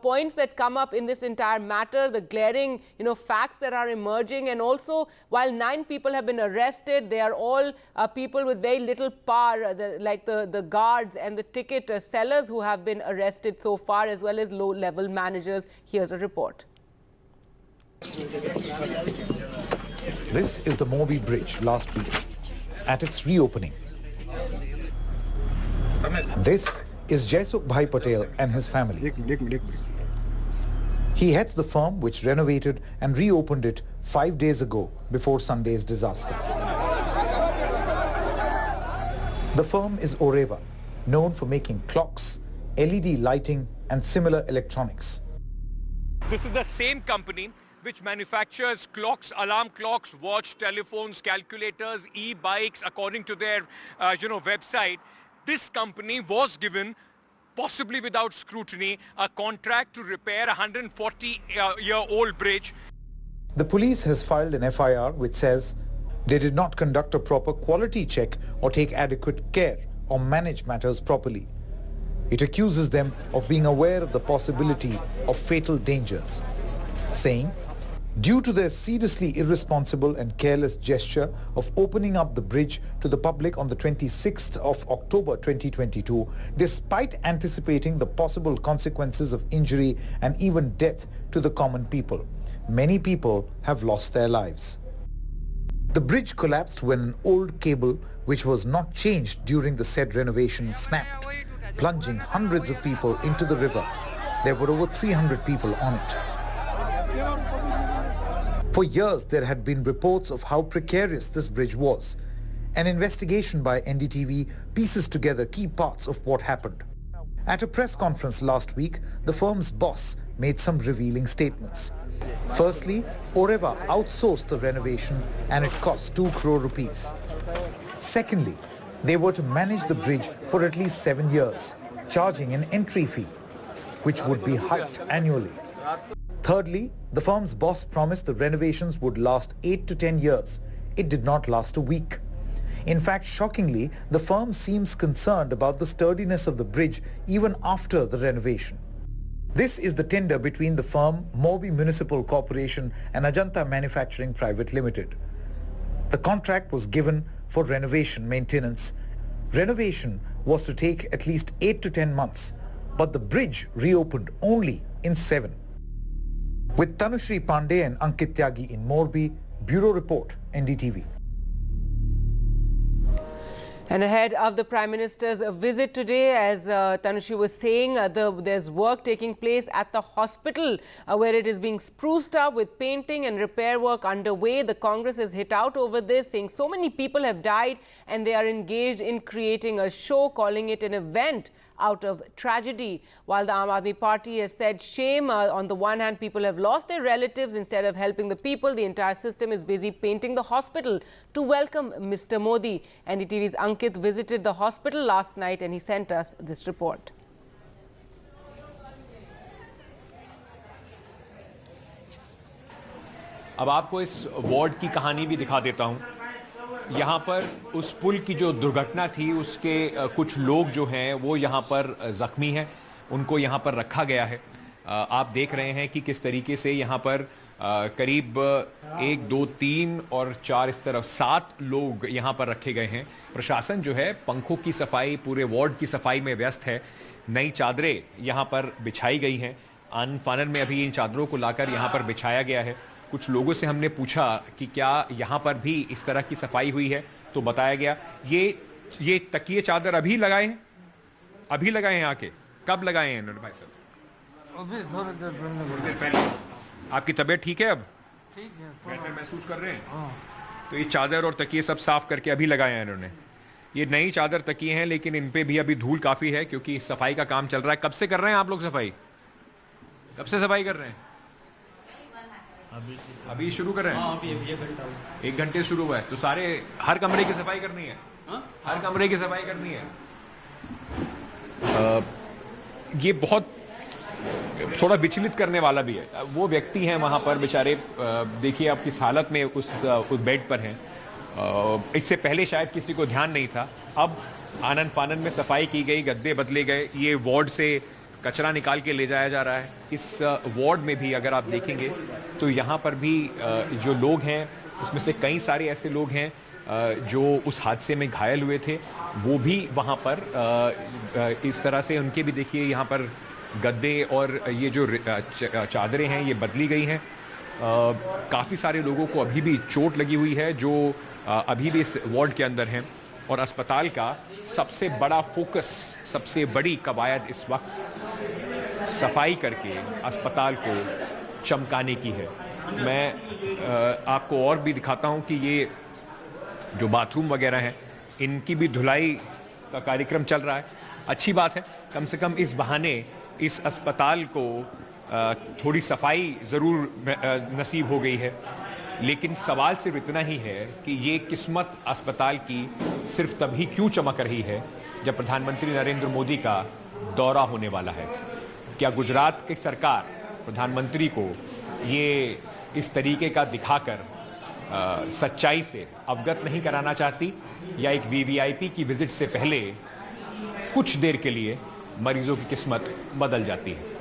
points that come up in this entire matter, the glaring, facts that are emerging. And also, while 9 people have been arrested, they are all people with very little power, like the guards and the ticket sellers who have been arrested so far, as well as low-level managers. Here's a report. This is the Morbi bridge last week at its reopening. This is Jaisukh Bhai Patel and his family. He heads the firm which renovated and reopened it 5 days ago before Sunday's disaster. The firm is Oreva, known for making clocks, LED lighting and similar electronics. This is the same company which manufactures clocks, alarm clocks, watch, telephones, calculators, e-bikes, according to their website. This company was given, possibly without scrutiny, a contract to repair a 140-year-old bridge. The police has filed an FIR which says they did not conduct a proper quality check or take adequate care or manage matters properly. It accuses them of being aware of the possibility of fatal dangers, saying, due to their seriously irresponsible and careless gesture of opening up the bridge to the public on the 26th of October 2022, despite anticipating the possible consequences of injury and even death to the common people, many people have lost their lives. The bridge collapsed when an old cable, which was not changed during the said renovation, snapped, plunging hundreds of people into the river. There were over 300 people on it. For years, there had been reports of how precarious this bridge was. An investigation by NDTV pieces together key parts of what happened. At a press conference last week, the firm's boss made some revealing statements. Firstly, Oreva outsourced the renovation and it cost 2 crore rupees. Secondly, they were to manage the bridge for at least 7 years, charging an entry fee, which would be hiked annually. Thirdly, the firm's boss promised the renovations would last 8 to 10 years. It did not last a week. In fact, shockingly, the firm seems concerned about the sturdiness of the bridge even after the renovation. This is the tender between the firm, Morbi Municipal Corporation and Ajanta Manufacturing Private Limited. The contract was given for renovation maintenance. Renovation was to take at least 8 to 10 months, but the bridge reopened only in 7. With Tanushri Pandey and Ankit Tyagi in Morbi, Bureau Report, NDTV. And ahead of the Prime Minister's visit today, as Tanushri was saying, there's work taking place at the hospital where it is being spruced up with painting and repair work underway. The Congress has hit out over this, saying so many people have died and they are engaged in creating a show, calling it an event out of tragedy. While the Aam Aadmi Party has said shame, on the one hand, people have lost their relatives. Instead of helping the people, the entire system is busy painting the hospital to welcome Mr. Modi. NDTV's Ankit visited the hospital last night and he sent us this report. अब आपको इस ward की कहानी भी दिखा देता हूं। यहाँ पर उस पुल की जो दुर्घटना थी उसके कुछ लोग जो हैं वो यहाँ पर जख्मी हैं, उनको यहाँ पर रखा गया है। आप देख रहे हैं कि किस तरीके से यहाँ पर करीब 1, 2, 3 और 4 इस तरफ 7 लोग यहाँ पर रखे गए हैं। प्रशासन जो है पंखों की सफाई, पूरे वार्ड की सफाई में व्यस्त है। नई चादरें यहाँ पर बिछाई गई हैं। आनन फानन में अभी इन चादरों को लाकर यहाँ पर बिछाया गया है। कुछ लोगों से हमने पूछा कि क्या यहाँ पर भी इस तरह की सफाई हुई है, तो बताया गया ये तकिए चादर अभी लगाए हैं आके। कब लगाए हैं इन्होंने भाई साहब? अभी थोड़ी देर पहले। आपकी तबीयत ठीक है अब? ठीक है, बेहतर महसूस कर रहे हैं? तो ये चादर और तकिए सब साफ करके अभी लगाए हैं इन्होंने। ये नई चादर तकिए हैं, लेकिन इन पे भी अभी धूल काफ़ी है क्योंकि सफाई का काम चल रहा है। कब से कर रहे हैं आप लोग सफाई? कब से सफाई कर रहे हैं? अभी शुरू कर रहे हैं? 1 घंटे शुरू हुआ है। तो सारे हर कमरे की सफाई करनी है? हर कमरे की सफाई करनी है। ये बहुत थोड़ा विचलित करने वाला भी है। वो व्यक्ति हैं वहाँ पर बेचारे, देखिए आप किस हालत में उस बेड पर हैं। इससे पहले शायद किसी को ध्यान नहीं था। अब आनन फानन में सफाई की गई, गद्दे बदले गए, ये वार्ड से कचरा निकाल के ले जाया जा रहा है। इस वार्ड में भी अगर आप देखेंगे तो यहाँ पर भी जो लोग हैं उसमें से कई सारे ऐसे लोग हैं जो उस हादसे में घायल हुए थे, वो भी वहाँ पर इस तरह से उनके भी देखिए यहाँ पर गद्दे और ये जो चादरें हैं ये बदली गई हैं। काफ़ी सारे लोगों को अभी भी चोट लगी हुई है जो अभी भी इस वार्ड के अंदर हैं। और अस्पताल का सबसे बड़ा फोकस, सबसे बड़ी कवायद इस वक्त सफाई करके अस्पताल को चमकाने की है। मैं आपको और भी दिखाता हूं कि ये जो बाथरूम वगैरह हैं इनकी भी धुलाई का कार्यक्रम चल रहा है। अच्छी बात है, कम से कम इस बहाने इस अस्पताल को थोड़ी सफाई ज़रूर नसीब हो गई है। लेकिन सवाल सिर्फ इतना ही है कि ये किस्मत अस्पताल की सिर्फ तभी क्यों चमक रही है जब प्रधानमंत्री नरेंद्र मोदी का दौरा होने वाला है। क्या गुजरात की सरकार प्रधानमंत्री को ये इस तरीके का दिखाकर सच्चाई से अवगत नहीं कराना चाहती, या एक वीवीआईपी की विजिट से पहले कुछ देर के लिए मरीजों की किस्मत बदल जाती है?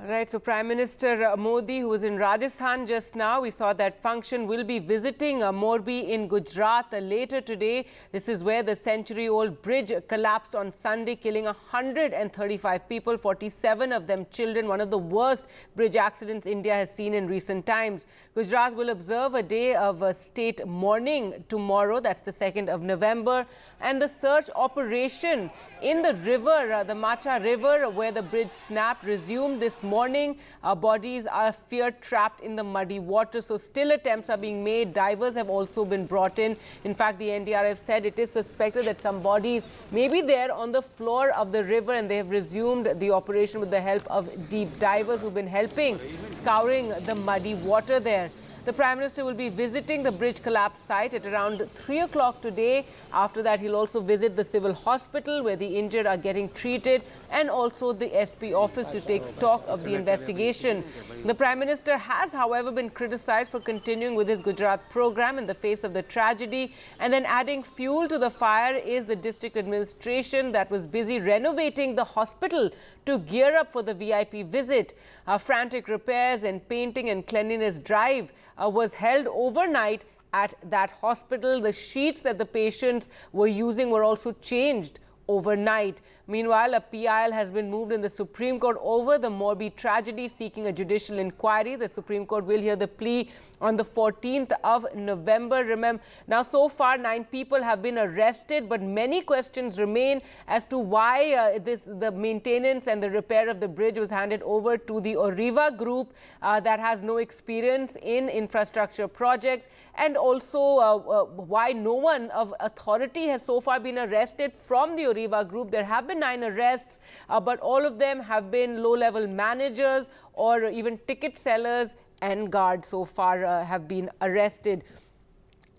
Right, so Prime Minister Modi, who was in Rajasthan just now, we saw that function, will be visiting Morbi in Gujarat later today. This is where the century-old bridge collapsed on Sunday, killing 135 people, 47 of them children, one of the worst bridge accidents India has seen in recent times. Gujarat will observe a day of state mourning tomorrow, that's the 2nd of November, and the search operation in the river, the Machchhu river, where the bridge snapped, resumed this morning. Bodies are feared trapped in the muddy water, so still attempts are being made. Divers have also been brought in. In fact, the NDRF said it is suspected that some bodies may be there on the floor of the river, and they have resumed the operation with the help of deep divers who've been helping scouring the muddy water there. The Prime Minister will be visiting the bridge collapse site at around 3 o'clock today. After that, he'll also visit the civil hospital where the injured are getting treated, and also the SP office to take stock of the investigation. The Prime Minister has, however, been criticized for continuing with his Gujarat program in the face of the tragedy. And then adding fuel to the fire is the district administration that was busy renovating the hospital to gear up for the VIP visit. Frantic repairs and painting and cleanliness drive was held overnight at that hospital. The sheets that the patients were using were also changed overnight. Meanwhile, a PIL has been moved in the Supreme Court over the Morbi tragedy, seeking a judicial inquiry. The Supreme Court will hear the plea on the 14th of November. Remember, now so far 9 people have been arrested, but many questions remain as to why the maintenance and the repair of the bridge was handed over to the Oriva group that has no experience in infrastructure projects, and also why no one of authority has so far been arrested from the Oriva group. There have been 9 arrests, but all of them have been low-level managers or even ticket sellers, and guards so far have been arrested.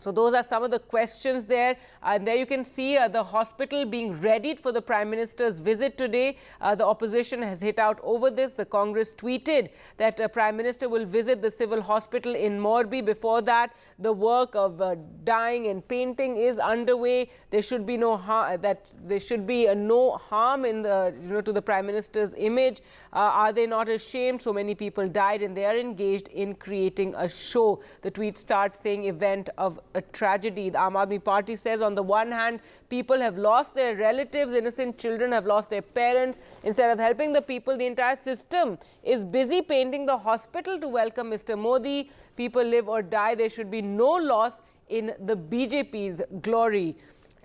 So those are some of the questions there. And there you can see the hospital being readied for the Prime Minister's visit today. The opposition has hit out over this. The Congress tweeted that Prime Minister will visit the civil hospital in Morbi. Before that, the work of dyeing and painting is underway. There should be no harm. There should be no harm in the to the Prime Minister's image. Are they not ashamed? So many people died, and they are engaged in creating a show. The tweet starts saying event of a tragedy. The Aam Aadmi Party says, on the one hand, people have lost their relatives, innocent children have lost their parents. Instead of helping the people, the entire system is busy painting the hospital to welcome Mr. Modi. People live or die. There should be no loss in the BJP's glory.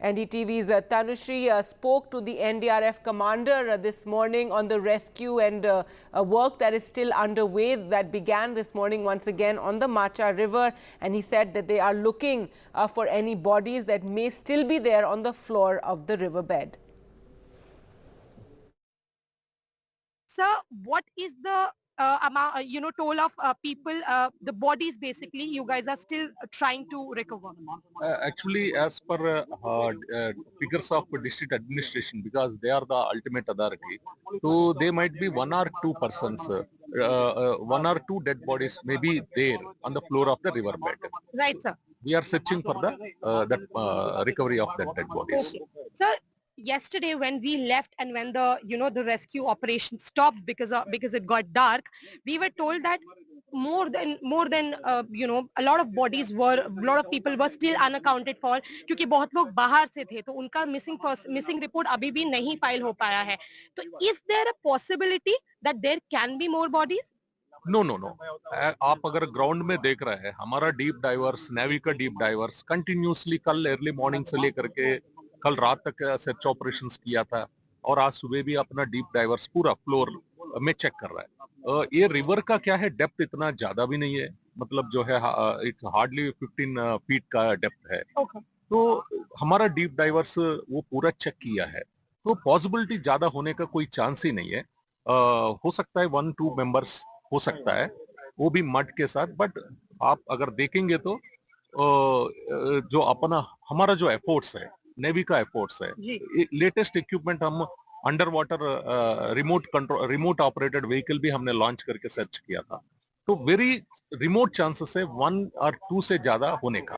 NDTV's Tanushri spoke to the NDRF commander this morning on the rescue and work that is still underway that began this morning once again on the Machchhu river, and he said that they are looking for any bodies that may still be there on the floor of the riverbed. Sir, what is the amount, toll of people, the bodies basically you guys are still trying to recover? Actually, as per figures of district administration, because they are the ultimate authority, so they might be one or two persons, one or two dead bodies may be there on the floor of the riverbed. Right, sir. We are searching for the recovery of the dead bodies. Okay. Sir, yesterday when we left and when the the rescue operation stopped because it got dark, we were told that more than a lot of people were still unaccounted for क्योंकि बहुत लोग बाहर से थे तो उनका missing report अभी भी नहीं फाइल हो पाया है. तो is there a possibility that there can be more bodies? No. आप अगर ग्राउंड में देख रहे हैं, हमारा डीप डाइवर्स, नेवी का डीप डाइवर्स कंटिन्यूसली कल अर्ली मॉर्निंग से लेकर के कल रात तक सर्च ऑपरेशंस किया था और आज सुबह भी अपना डीप डाइवर्स पूरा फ्लोर में चेक कर रहा है. ये रिवर का क्या है, डेप्थ इतना ज्यादा भी नहीं है, मतलब जो है इट्स हार्डली 15 फीट का डेप्थ है. तो हमारा डीप डाइवर्स वो पूरा चेक किया है, तो पॉसिबिलिटी ज्यादा होने का कोई चांस ही नहीं है. हो सकता है 1-2 मेंबर्स हो सकता है, वो भी मड के साथ. बट आप अगर देखेंगे तो जो अपना हमारा जो एफर्ट्स है, नेवी का एफर्ट्स है, लेटेस्ट इक्विपमेंट हम under water remote operated vehicle भी हमने लॉन्च करके सर्च किया था. तो वेरी रिमोट चांसेस है 1 और 2 से ज्यादा होने का.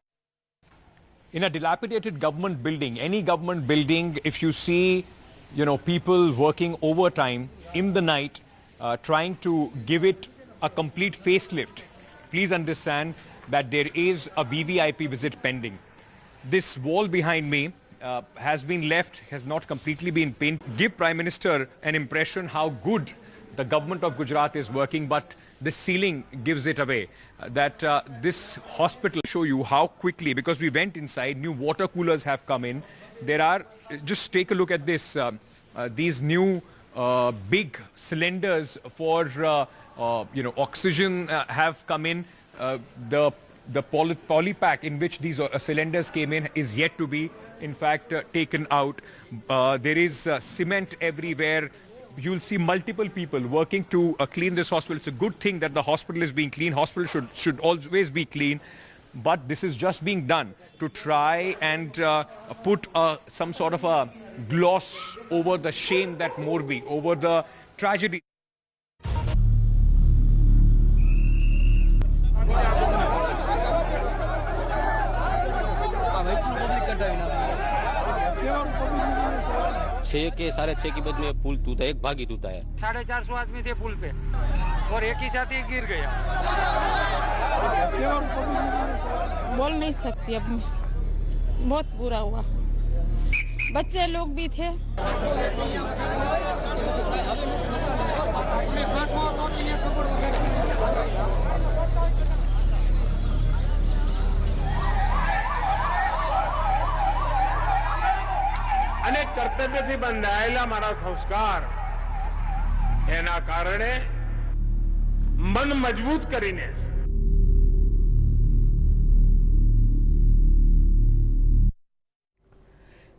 In a dilapidated government building, any government building, if you see, people working overtime in the night, trying to give it a complete facelift, please understand that there is a VVIP visit pending. This wall behind me has been left, has not completely been painted. Give Prime Minister an impression how good the government of Gujarat is working, but the ceiling gives it away. That this hospital, show you how quickly, because we went inside, new water coolers have come in. There are, just take a look at this, these new big cylinders for oxygen have come in. The polypack in which these cylinders came in is yet to be, in fact, taken out. There is cement everywhere. You'll see multiple people working to clean this hospital. It's a good thing that the hospital is being clean. Hospital should always be clean. But this is just being done to try and put some sort of a gloss over the shame that Morbi, over the tragedy. छः के 6:30 के बाद में पुल टूटा, एक भागी टूटा है. 450 आदमी थे पुल पे और एक ही साथी गिर गया. बोल नहीं सकती अब मैं, बहुत बुरा हुआ. बच्चे लोग भी थे. અને કર્તવ્યથી બંધાયેલા મારા સંસ્કાર એના કારણે મન મજબૂત કરીને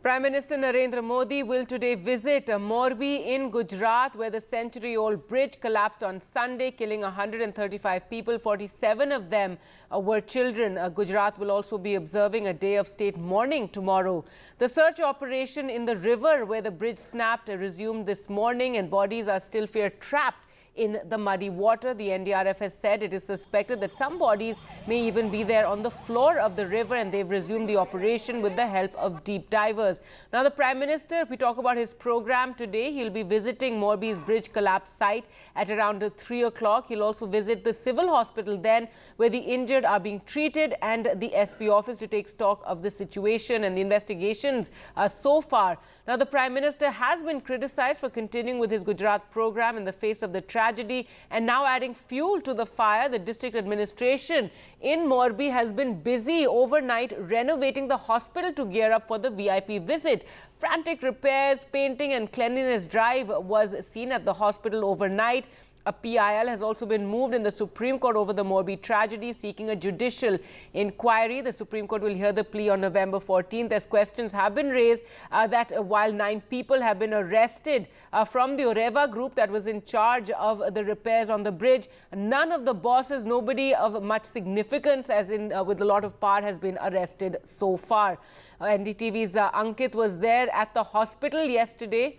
Prime Minister Narendra Modi will today visit Morbi in Gujarat, where the century-old bridge collapsed on Sunday, killing 135 people. 47 of them were children. Gujarat will also be observing a day of state mourning tomorrow. The search operation in the river where the bridge snapped resumed this morning, and bodies are still feared trapped in the muddy water. The NDRF has said it is suspected that some bodies may even be there on the floor of the river, and they've resumed the operation with the help of deep divers. Now, the Prime Minister, if we talk about his program today, he'll be visiting Morbi's bridge collapse site at around 3 o'clock. He'll also visit the civil hospital then, where the injured are being treated, and the SP office to take stock of the situation and the investigations so far. Now, the Prime Minister has been criticized for continuing with his Gujarat program in the face of the tragedy tragedy. And now adding fuel to the fire, the district administration in Morbi has been busy overnight renovating the hospital to gear up for the VIP visit. Frantic repairs, painting and cleanliness drive was seen at the hospital overnight. A PIL has also been moved in the Supreme Court over the Morbi tragedy, seeking a judicial inquiry. The Supreme Court will hear the plea on November 14th. As questions have been raised that while 9 people have been arrested from the Oreva group that was in charge of the repairs on the bridge, none of the bosses, nobody of much significance, as in with a lot of power, has been arrested so far. NDTV's Ankit was there at the hospital yesterday.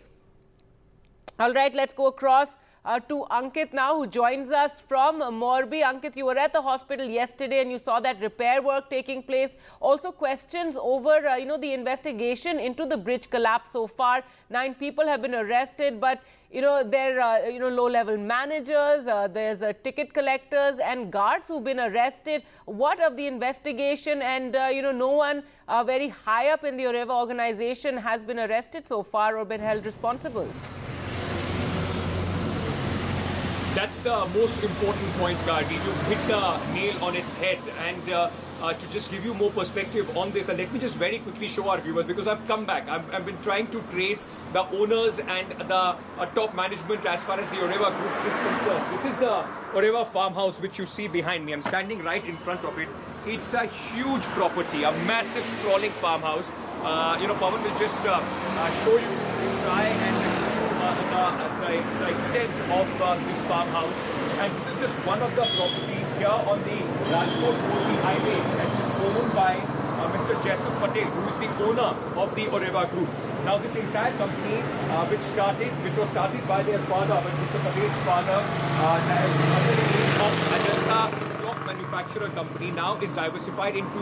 All right, let's go across to Ankit now, who joins us from Morbi. Ankit, you were at the hospital yesterday and you saw that repair work taking place. Also questions over, the investigation into the bridge collapse so far. 9 people have been arrested, but, there are, low-level managers, there's ticket collectors and guards who've been arrested. What of the investigation? And, no one very high up in the Oreva organization has been arrested so far or been held responsible. That's the most important point, Gargi. You've hit the nail on its head. And to just give you more perspective on this, and let me just very quickly show our viewers, because I've come back. I've been trying to trace the owners and the top management as far as the Oreva group is concerned. This is the Oreva farmhouse which you see behind me. I'm standing right in front of it. It's a huge property, a massive sprawling farmhouse. Pawan will just show you, try and the extent of this farmhouse, and this is just one of the properties here on the Rajkot-Morbi highway that is owned by Mr. Jaisuk Patel, who is the owner of the Oreva group. Now this entire company which was started by their father, Mr. Patel's father, under the name of Ajanta Clock Manufacturer Company, now is diversified into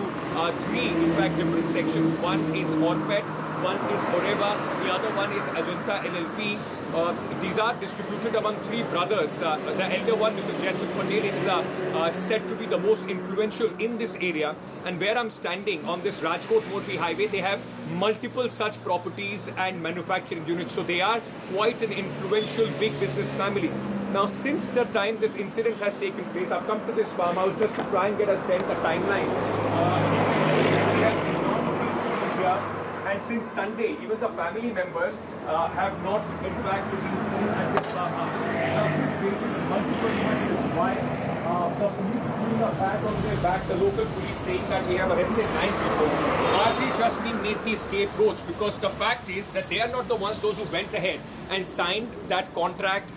3 in fact different sections. One is Orpet, one is Oreva, the other one is Ajanta LLP. These are distributed among 3 brothers. The elder one, Mr. Jaisuk Patel, is said to be the most influential in this area. And where I'm standing on this Rajkot-Morbi highway, they have multiple such properties and manufacturing units. So they are quite an influential big business family. Now, since the time this incident has taken place, I've come to this farmhouse just to try and get a sense, a timeline. And since Sunday, even the family members have not, in fact, been seen at this farmhouse. Now, this raises multiple questions. Why the police doing a pat on their back, the local police saying that we have arrested 9 people. Are they just being made the scapegoats? Because the fact is that they are not the ones, those who went ahead and signed that contract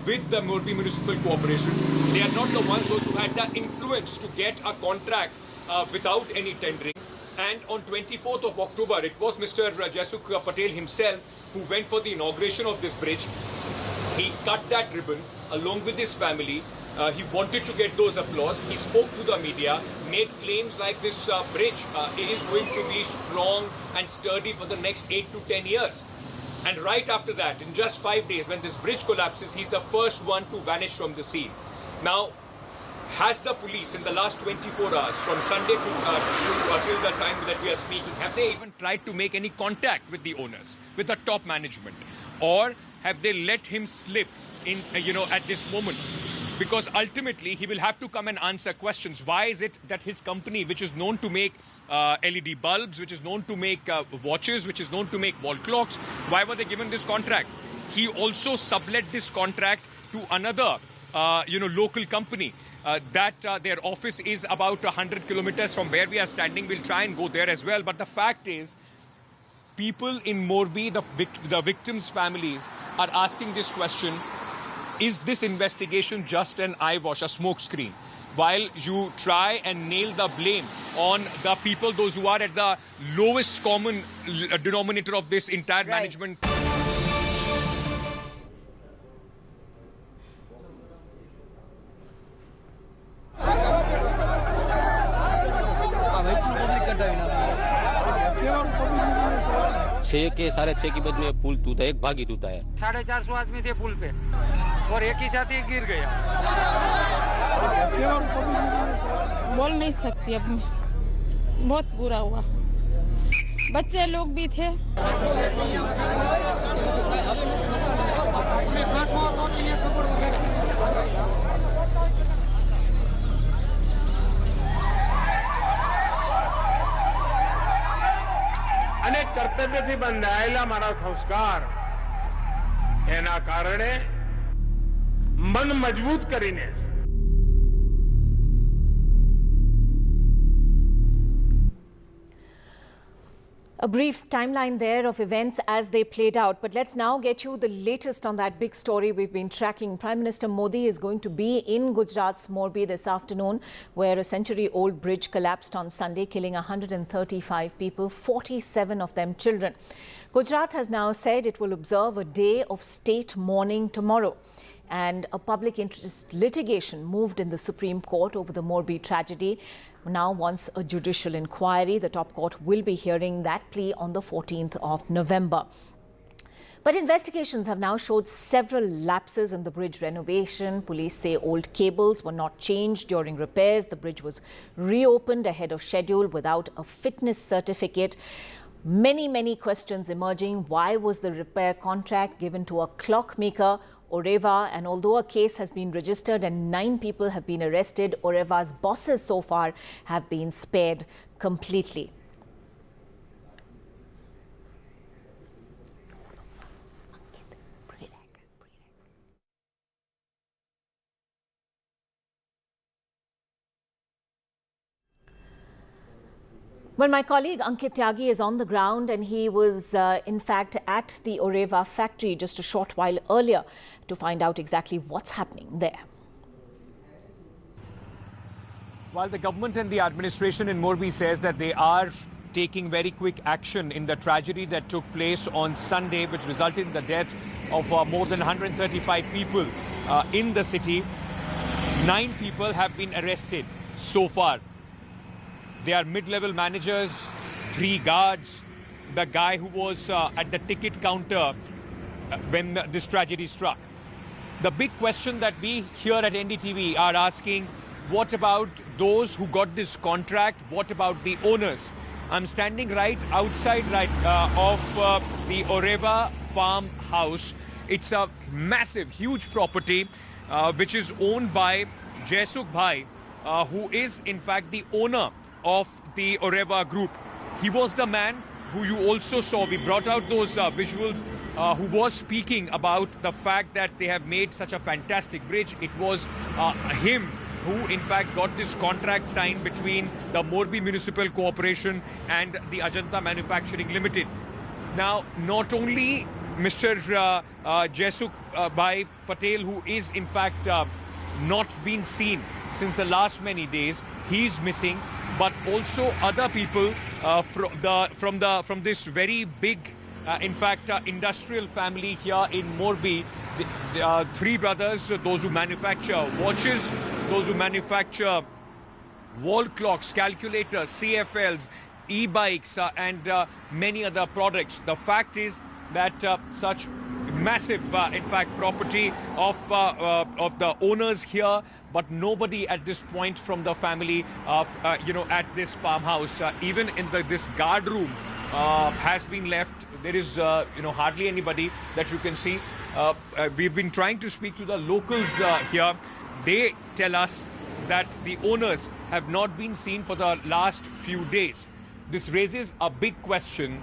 with the Morbi Municipal Corporation. They are not the ones, those who had the influence to get a contract without any tendering. And on 24th of October, it was Mr. Jaisuk Patel himself who went for the inauguration of this bridge. He cut that ribbon along with his family. He wanted to get those applause. He spoke to the media, made claims like this bridge is going to be strong and sturdy for the next 8 to 10 years. And right after that, in just 5 days, when this bridge collapses, he's the first one to vanish from the scene. Now, has the police in the last 24 hours, from Sunday to till the time that we are speaking, have they even tried to make any contact with the owners, with the top management? Or have they let him slip in, at this moment? Because ultimately, he will have to come and answer questions. Why is it that his company, which is known to make LED bulbs, which is known to make watches, which is known to make wall clocks, why were they given this contract? He also sublet this contract to another, local company. That their office is about 100 kilometers from where we are standing. We'll try and go there as well. But the fact is, people in Morbi, the victims' families, are asking this question: is this investigation just an eyewash, a smokescreen? While you try and nail the blame on the people, those who are at the lowest common denominator of this entire management. छः के 6:30 के बज में पुल टूटा, एक भागी टूटा है। 450 आदमी थे पुल पे और एक ही साथ ही गिर गया। बोल नहीं सकती अब मैं, बहुत बुरा हुआ। बच्चे लोग भी थे। બેસી બંધાયેલા મારા સંસ્કાર એના કારણે મન મજબૂત કરીને A brief timeline there of events as they played out. But let's now get you the latest on that big story we've been tracking. Prime Minister Modi is going to be in Gujarat's Morbi this afternoon, where a century-old bridge collapsed on Sunday, killing 135 people, 47 of them children. Gujarat has now said it will observe a day of state mourning tomorrow. And a public interest litigation moved in the Supreme Court over the Morbi tragedy. Now wants a judicial inquiry. The top court will be hearing that plea on the 14th of November. But investigations have now showed several lapses in the bridge renovation. Police say old cables were not changed during repairs. The bridge was reopened ahead of schedule without a fitness certificate. Many questions emerging. Why was the repair contract given to a clockmaker, Oreva? And although a case has been registered and 9 people have been arrested, Oreva's bosses so far have been spared completely. Well, my colleague Ankit Tyagi is on the ground, and he was in fact at the Oreva factory just a short while earlier to find out exactly what's happening there. While the government and the administration in Morbi says that they are taking very quick action in the tragedy that took place on Sunday, which resulted in the death of more than 135 people in the city, 9 people have been arrested so far. They are mid-level managers, 3 guards, the guy who was at the ticket counter when this tragedy struck. The big question that we here at NDTV are asking, what about those who got this contract? What about the owners? I'm standing right outside of the Oreva farmhouse. It's a massive, huge property which is owned by Jaisukh Bhai, who is in fact the owner of the Oreva group. He was the man who you also saw, we brought out those visuals, who was speaking about the fact that they have made such a fantastic bridge. It was him who in fact got this contract signed between the Morbi Municipal Corporation and the Ajanta Manufacturing Limited. Now, not only Mr. Jaisukh Bhai Patel, who is in fact not been seen since the last many days, he's missing, but also other people from this very big, in fact, industrial family here in Morbi. The 3 brothers, those who manufacture watches, those who manufacture wall clocks, calculators, CFLs, e-bikes, and many other products. The fact is that such massive, in fact, property of the owners here, but nobody at this point from the family at this farmhouse. Even in this guard room has been left. There is hardly anybody that you can see. We've been trying to speak to the locals here. They tell us that the owners have not been seen for the last few days. This raises a big question.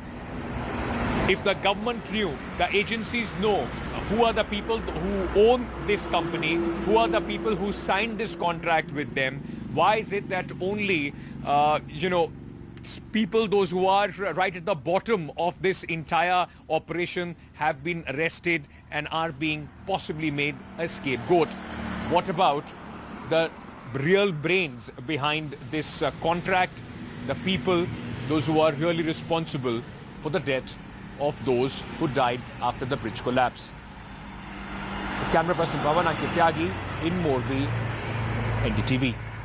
If the government knew, the agencies know who are the people who own this company, who are the people who signed this contract with them, why is it that only, people, those who are right at the bottom of this entire operation have been arrested and are being possibly made a scapegoat? What about the real brains behind this contract, the people, those who are really responsible for the death of those who died after the bridge collapse? With camera person Pavan, Ankit Tyagi in Morbi, NDTV.